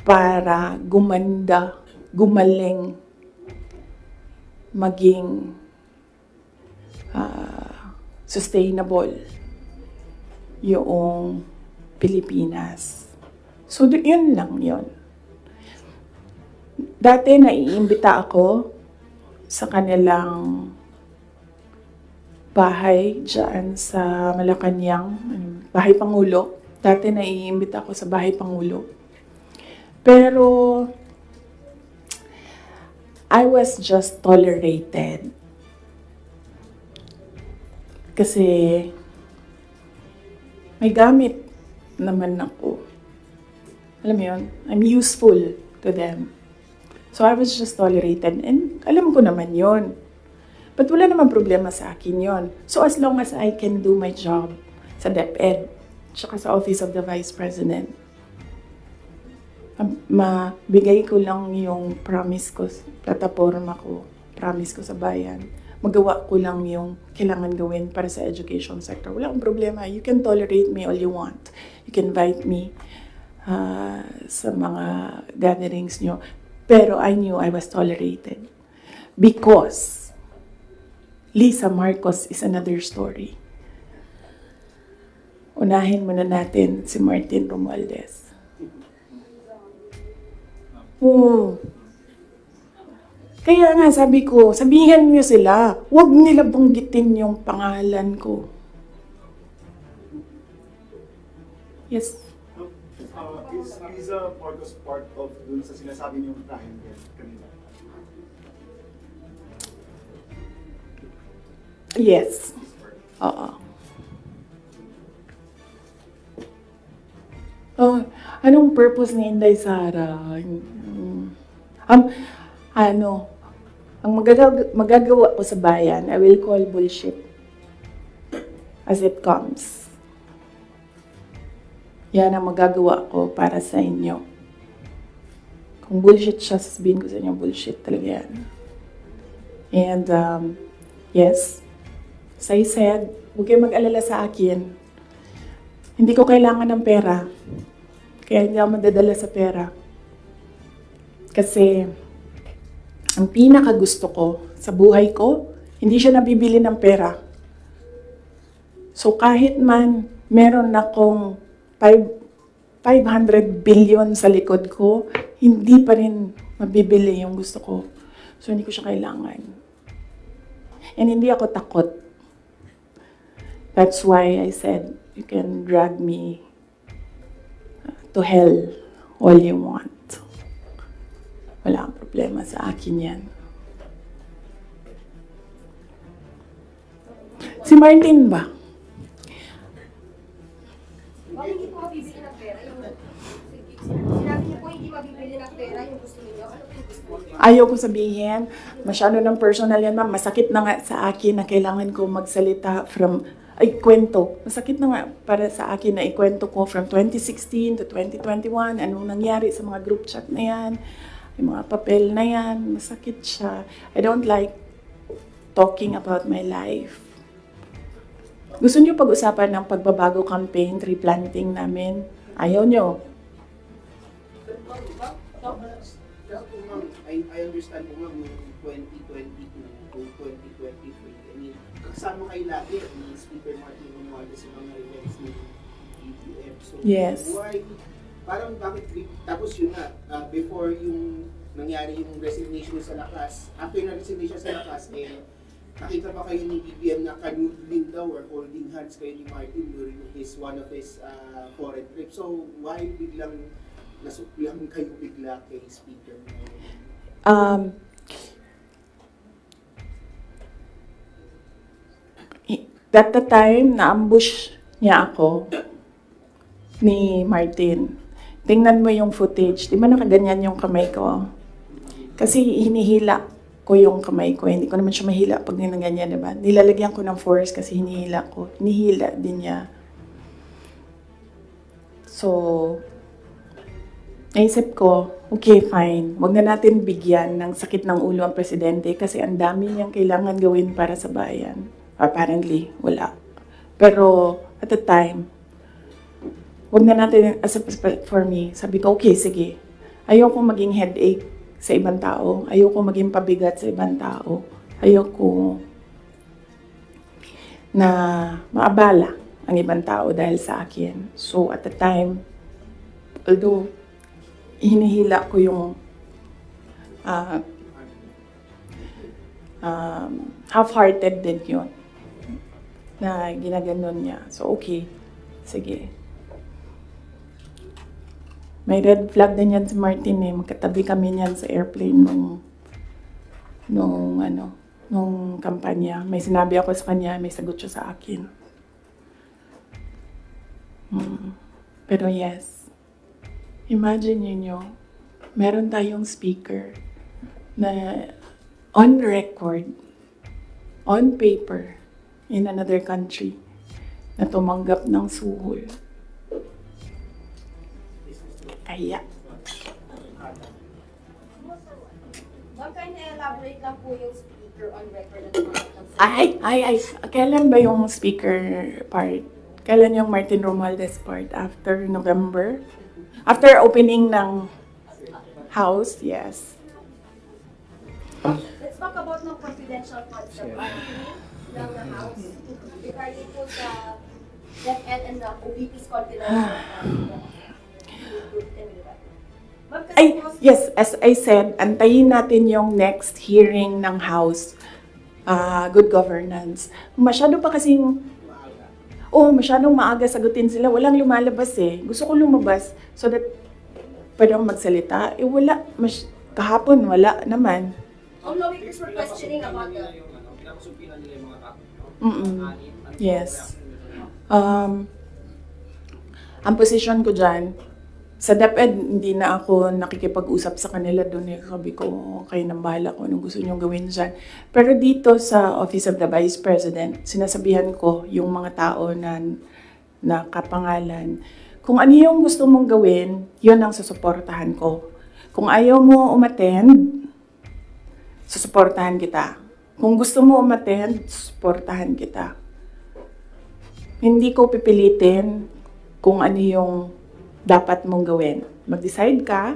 para gumanda, gumaling, maging sustainable yung Pilipinas. So, yun lang yun. Dati naiimbita ako sa kanilang bahay dyan sa Malacanang, Bahay Pangulo. Dati naiimbita ako sa Bahay Pangulo. Pero, I was just tolerated. Kasi, may gamit naman ako. Alam mo yun? I'm useful to them. So, I was just tolerated. And alam ko naman yun. But wala naman problema sa akin yun. So, as long as I can do my job sa DepEd, tsaka sa Office of the Vice President, mabigay ko lang yung promise ko, plataforma ko, promise ko sa bayan. Magawa ko lang yung kailangan gawin para sa education sector. Wala akong problema. You can tolerate me all you want. You can invite me sa mga gatherings nyo. Pero I knew I was tolerated. Because Lisa Marcos is another story. Unahin muna natin si Martin Romualdez. Oo. Kaya nga sabi ko, sabihan niyo sila, huwag nila banggitin yung pangalan ko. Yes. Is Liza Marcos part of dun sa sinasabi niyong triangle kanina? Yes. Oo. Oh, anong purpose ni Inday Sara? Ang magagawa ko sa bayan, I will call bullshit as it comes. Yan ang magagawa ko para sa inyo. Kung bullshit siya, sasabihin ko sa inyo, bullshit talaga yan. And, yes, as I said, huwag kayo mag-alala sa akin. Hindi ko kailangan ng pera. Kaya hindi ako madadala sa pera. Kasi, ang pinakagusto ko sa buhay ko, hindi siya nabibili ng pera. So kahit man meron akong 500 billion sa likod ko, hindi pa rin mabibili yung gusto ko. So hindi ko siya kailangan. And hindi ako takot. That's why I said, you can drag me to hell all you want. Wala kang problema sa akin yan. Si Martin ba? Bakit hindi po mabibili ng pera? Sinabi niyo po hindi mabibili ng pera yung gusto niyo. Ano po yung gusto niyo? Ayaw ko sabihin. Masyado ng personal yan, ma'am. Masakit na nga sa akin na kailangan ko magsalita kwento. Masakit na nga para sa akin na ikwento ko from 2016 to 2021. Anong nangyari sa mga group chat na yan. Yung mga papel na yan. Masakit siya. I don't like talking about my life. Gusto niyo pag-usapan ng pagbabago campaign, tree planting namin? Ayaw niyo. I understand po ma'am, yung 2022 to 2023, I mean, kasama kayo lagi ni Speaker Martin Romualdez sa mga events ni BBM. So, Yes. why, parang bakit, tapos yun na, before yung nangyari yung resignation sa lakas, after na resignation sa lakas, nakita pa kayo ni BBM na kanudling daw or holding hands kayo ni Martin during one of his foreign trips. So, why biglang nasuklang kayo bigla kay Speaker? That the time, na-ambush niya ako ni Martin. Tingnan mo yung footage. Di ba nakaganyan yung kamay ko? Kasi hinihila ko yung kamay ko. Hindi ko naman siya mahila pag ninaganyan, diba? Nilalagyan ko ng force kasi hinihila ko. Hinihila din niya. So, naisip ko, okay, fine. Huwag na natin bigyan ng sakit ng ulo ang presidente kasi ang dami niyang kailangan gawin para sa bayan. Apparently, wala. Pero, at the time, huwag na natin, for me, sabi ko, okay, sige. Ayoko maging headache sa ibang tao. Ayoko maging pabigat sa ibang tao. Ayoko na maabala ang ibang tao dahil sa akin. So, at the time, although hinihila ko yung half-hearted din yun na ginaganon niya. So, okay. Sige. May red flag din yan si Martin eh. Magkatabi kami niyan sa airplane nung kampanya. May sinabi ako sa kanya, may sagot siya sa akin. Pero yes, imagine niyo, meron tayong speaker na on record, on paper, in another country, na tumanggap ng suhol. Kaya. Ma'am, can you elaborate lang po yung speaker on record at Ay. Kailan ba yung speaker part? Kailan yung Martin Romualdez part? After November? After opening ng house, yes. Let's talk about ng confidential funds ng House. Regarding po sa DepEd and the OVP's confidential funds. Ma'am, kasi Ay, po- yes, as I said, antayin natin yung next hearing ng House, Good Governance. Masyado pa kasing, masyadong maaga sagutin sila. Walang lumalabas eh. Gusto ko lumabas so that pwede akong magsalita. Wala. Kahapon, wala naman. Ang lawmakers were questioning about the... Yes. Ang position ko dyan, sa DepEd, hindi na ako nakikipag-usap sa kanila doon. Sabi ko, kayo nang bahala ko anong gusto niyong gawin dyan. Pero dito sa Office of the Vice President, sinasabihan ko yung mga tao na kapangalan, kung ano yung gusto mong gawin, yun ang susuportahan ko. Kung ayaw mo umattend, susuportahan kita. Kung gusto mo umattend, susuportahan kita. Hindi ko pipilitin kung ano yung dapat mong gawin. Mag-decide ka,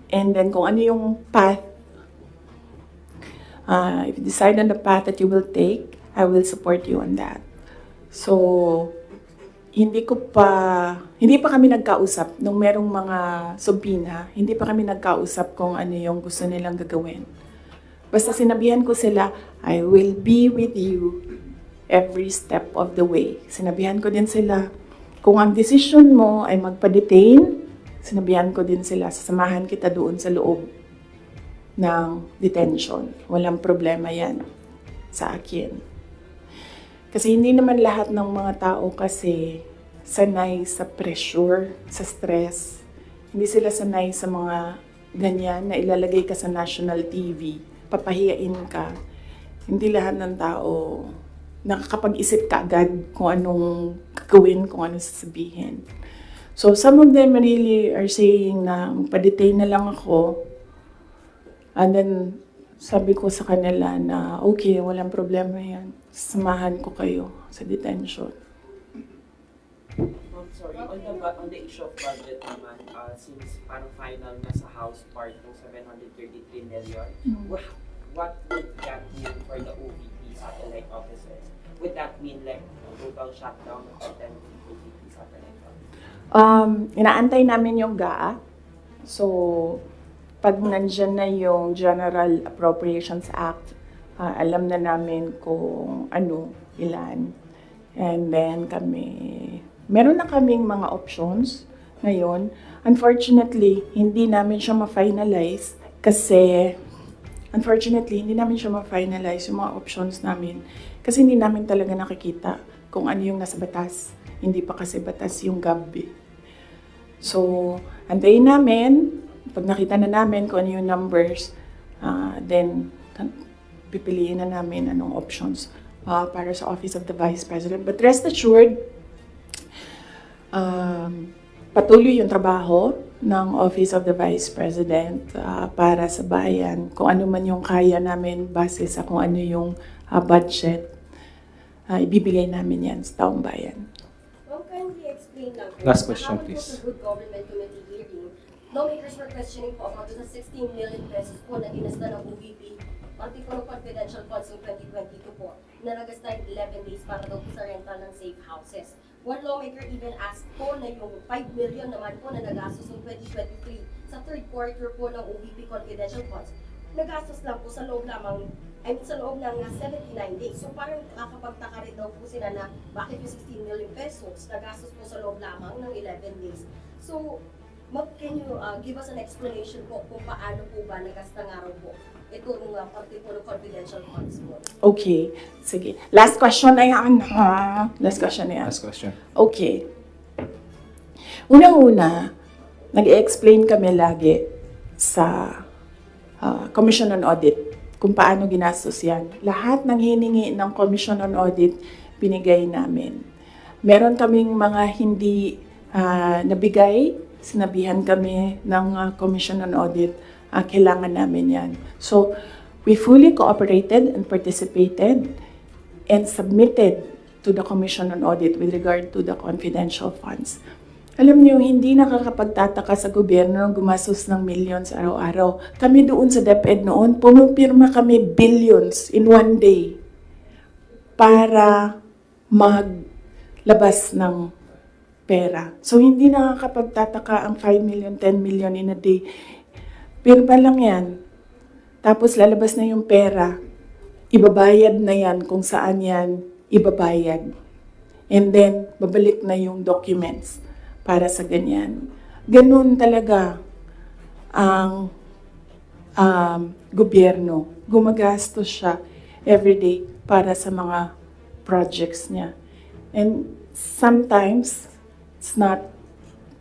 and then kung ano yung path, if you decide on the path that you will take, I will support you on that. So, hindi pa kami nagkausap nung merong mga subpoena, hindi pa kami nagkausap kung ano yung gusto nilang gagawin. Basta sinabihan ko sila, I will be with you every step of the way. Sinabihan ko din sila, kung ang decision mo ay magpa-detain, sinabihan ko din sila, sasamahan kita doon sa loob ng detention. Walang problema yan sa akin. Kasi hindi naman lahat ng mga tao kasi sanay sa pressure, sa stress. Hindi sila sanay sa mga ganyan na ilalagay ka sa national TV, papahiyain ka. Hindi lahat ng tao nakakapag-isip ka agad kung anong gagawin, kung anong sasabihin. So, some of them really are saying na magpa-detain na lang ako. And then, sabi ko sa kanila na, okay, walang problema yan. Samahan ko kayo sa detention. I'm sorry, on the issue of budget naman, since parang final na sa House part ng 733 million, what would that mean for the OVP satellite offices? Would that mean like a total shutdown of the 10 OVP satellite offices? Inaantay namin yung GAA. So, pag nandyan na yung General Appropriations Act, alam na namin kung ano, ilan. And then meron na kaming mga options ngayon. Unfortunately, hindi namin siya ma-finalize kasi yung mga options namin kasi hindi namin talaga nakikita kung ano yung nasa batas. Hindi pa kasi batas yung GAB. So, antayin namin. Pag nakita na namin kung ano yung numbers, then pipiliin na namin anong options para sa Office of the Vice President. But rest assured, patuloy yung trabaho ng Office of the Vice President para sa bayan. Kung ano man yung kaya namin base sa kung ano yung budget, ibibigay namin yan sa taong bayan. Well, kindly explain lang. Last question, Kahapon please. po sa Good Government Committee hearing, lawmakers were questioning po about the 16 million pesos po na inasta ng OVP, pati po ng confidential funds ng 2022 po, na nagasta yung 11 days para daw po sa rental ng safe houses. One lawmaker even asked po na yung 5 million naman po na nagastos ng 2023 sa third quarter po ng OVP confidential funds, nagastos lang po sa loob lamang, sa loob ng 79 days. So parang nakakapagtaka rin daw po sila na bakit yung 16 million pesos nagastos po sa loob lamang ng 11 days. So, can you give us an explanation po kung paano po ba nagasta nga raw po ito nung parte po ng confidential funds po? Okay, sige. Last question na yan. Last question na yan. Last question. Okay. Unang-una, nag-explain kami lagi sa Commission on Audit kung paano ginastos yan. Lahat ng hiningi ng Commission on Audit, binigay namin. Meron kaming mga hindi nabigay, sinabihan kami ng Commission on Audit, kailangan namin yan. So, we fully cooperated and participated and submitted to the Commission on Audit with regard to the confidential funds. Alam niyo, hindi nakakapagtataka sa gobyerno ng gumastos ng millions araw-araw. Kami doon sa DepEd noon, pumipirma kami billions in one day para maglabas ng pera. So, hindi nakakapagtataka ang 5 million, 10 million in a day. Pirma lang yan. Tapos lalabas na yung pera. Ibabayad na yan kung saan yan ibabayad. And then, babalik na yung documents para sa ganyan. Ganun talaga ang gobyerno. Gumagastos siya everyday para sa mga projects niya. And sometimes, it's not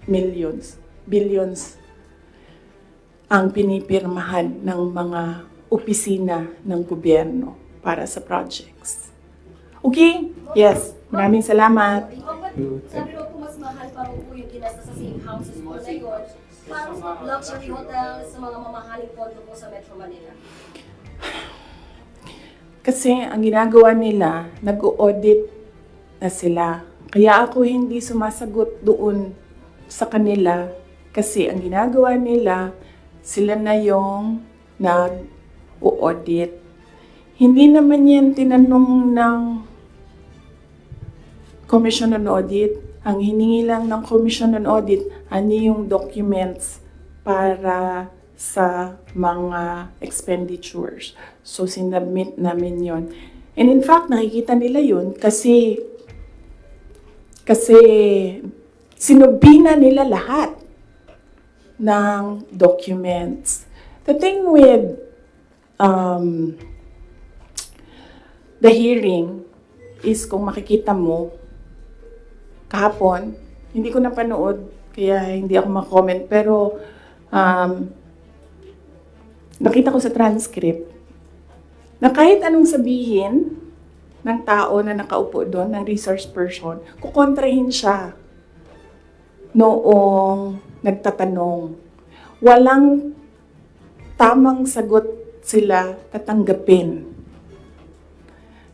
millions, billions ang pinipirmahan ng mga opisina ng gobyerno para sa projects. Okay? Yes. Maraming salamat. Sabi mo po mas mahal pa po yung ginasta sa safe houses po na yun. Parang sa luxury hotels, sa mga mamahaling condo po sa Metro Manila. Kasi ang ginagawa nila, nag-audit na sila. Kaya ako hindi sumasagot doon sa kanila kasi ang ginagawa nila, sila na yung nag-audit. Hindi naman yan tinanong ng Commission on Audit. Ang hiningi lang ng Commission on Audit, ano yung documents para sa mga expenditures. So, sinubmit namin yon. And in fact, nakikita nila yun kasi sinubina nila lahat ng documents. The thing with the hearing is kung makikita mo, kahapon, hindi ko napanood, kaya hindi ako mag-comment, pero nakita ko sa transcript na kahit anong sabihin ng tao na nakaupo doon, ng resource person, kukontrahin siya noong nagtatanong. Walang tamang sagot sila tatanggapin.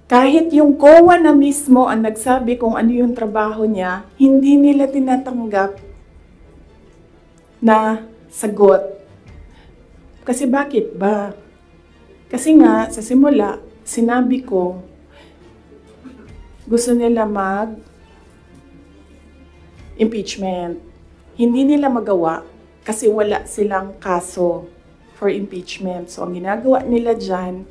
Kahit yung COA na mismo ang nagsabi kung ano yung trabaho niya, hindi nila tinatanggap na sagot. Kasi bakit ba? Kasi nga, sa simula, sinabi ko, gusto nila mag-impeachment. Hindi nila magawa kasi wala silang kaso for impeachment. So, ang ginagawa nila dyan,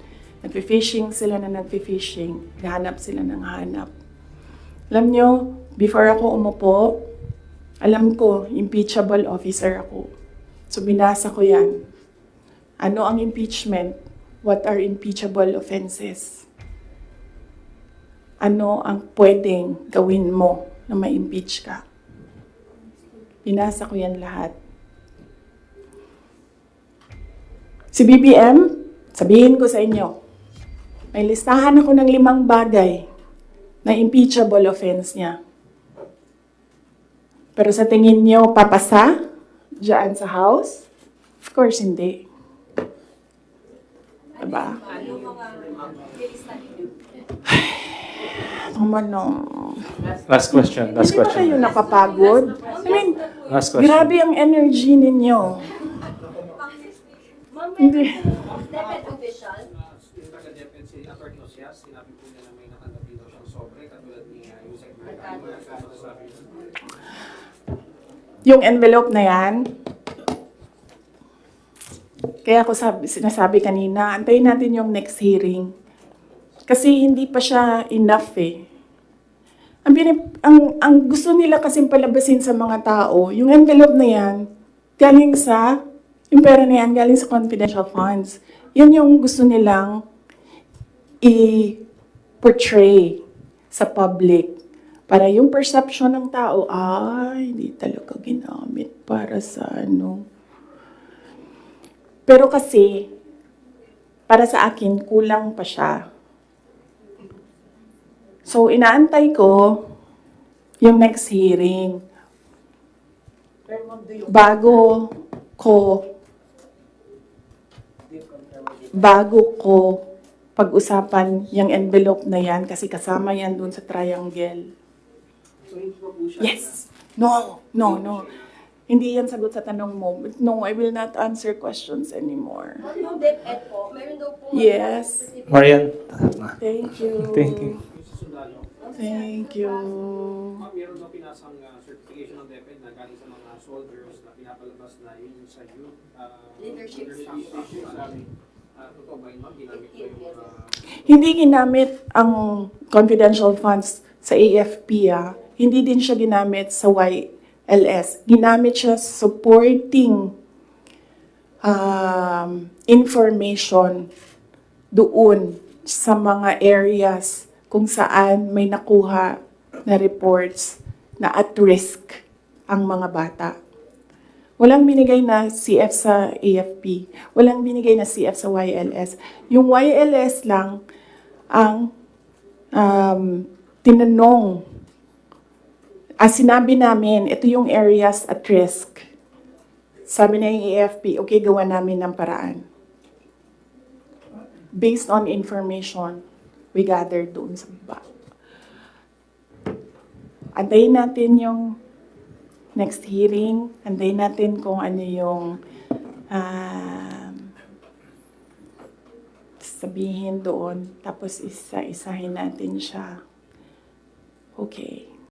nagpi-fishing sila na nagpi-fishing, gahanap sila ng hanap. Alam nyo, before ako umupo, alam ko, impeachable officer ako. So, binasa ko yan. Ano ang impeachment? What are impeachable offenses? Ano ang pwedeng gawin mo na ma-impeach ka? Binasa ko yan lahat. Si BBM, sabihin ko sa inyo, may listahan ako ng 5 bagay na impeachable offense niya. Pero sa tingin niyo, papasa dyan sa House? Of course, hindi. Diba? Last question. Last Hindi ba question. kayo napapagod? I mean, Last question. grabe ang energy ninyo. Hindi. DepEd official, Yung envelope na yan, kaya ako sinasabi kanina, antayin natin yung next hearing. Kasi hindi pa siya enough eh. Ang gusto nila kasing palabasin sa mga tao, yung envelope na yan, galing sa, yung pera na yan, galing sa confidential funds. Yan yung gusto nilang i-portray sa public. Para yung perception ng tao, hindi talaga ginamit para sa ano. Pero kasi, para sa akin, kulang pa siya. So, inaantay ko yung next hearing. Bago ko pag-usapan yung envelope na yan, kasi kasama yan dun sa triangle. So, hindi pa po siya. Yes. No. Hindi yan sagot sa tanong mo. No, I will not answer questions anymore. Ma'am, yung DepEd po, meron daw po Yes. Marian. Thank you. Thank you. Thank you. Ma'am, meron daw pinasang certification ng DepEd na galing sa mga soldiers na pinapalabas na yun sa youth Leadership issues. Totoo ba yun, ma'am? Ginamit ko yung mga... Hindi ginamit ang confidential funds sa AFP. Hindi din siya ginamit sa YLS. Ginamit siya supporting information doon sa mga areas kung saan may nakuha na reports na at risk ang mga bata. Walang binigay na CF sa AFP. Walang binigay na CF sa YLS. Yung YLS lang ang tinanong. Sinabi namin, ito yung areas at risk. Sabi na yung AFP, okay, gawa namin ng paraan. Based on information we gathered doon sa baba. Antayin natin yung next hearing, antayin natin kung ano yung sabihin doon, tapos isa-isahin natin siya. Okay.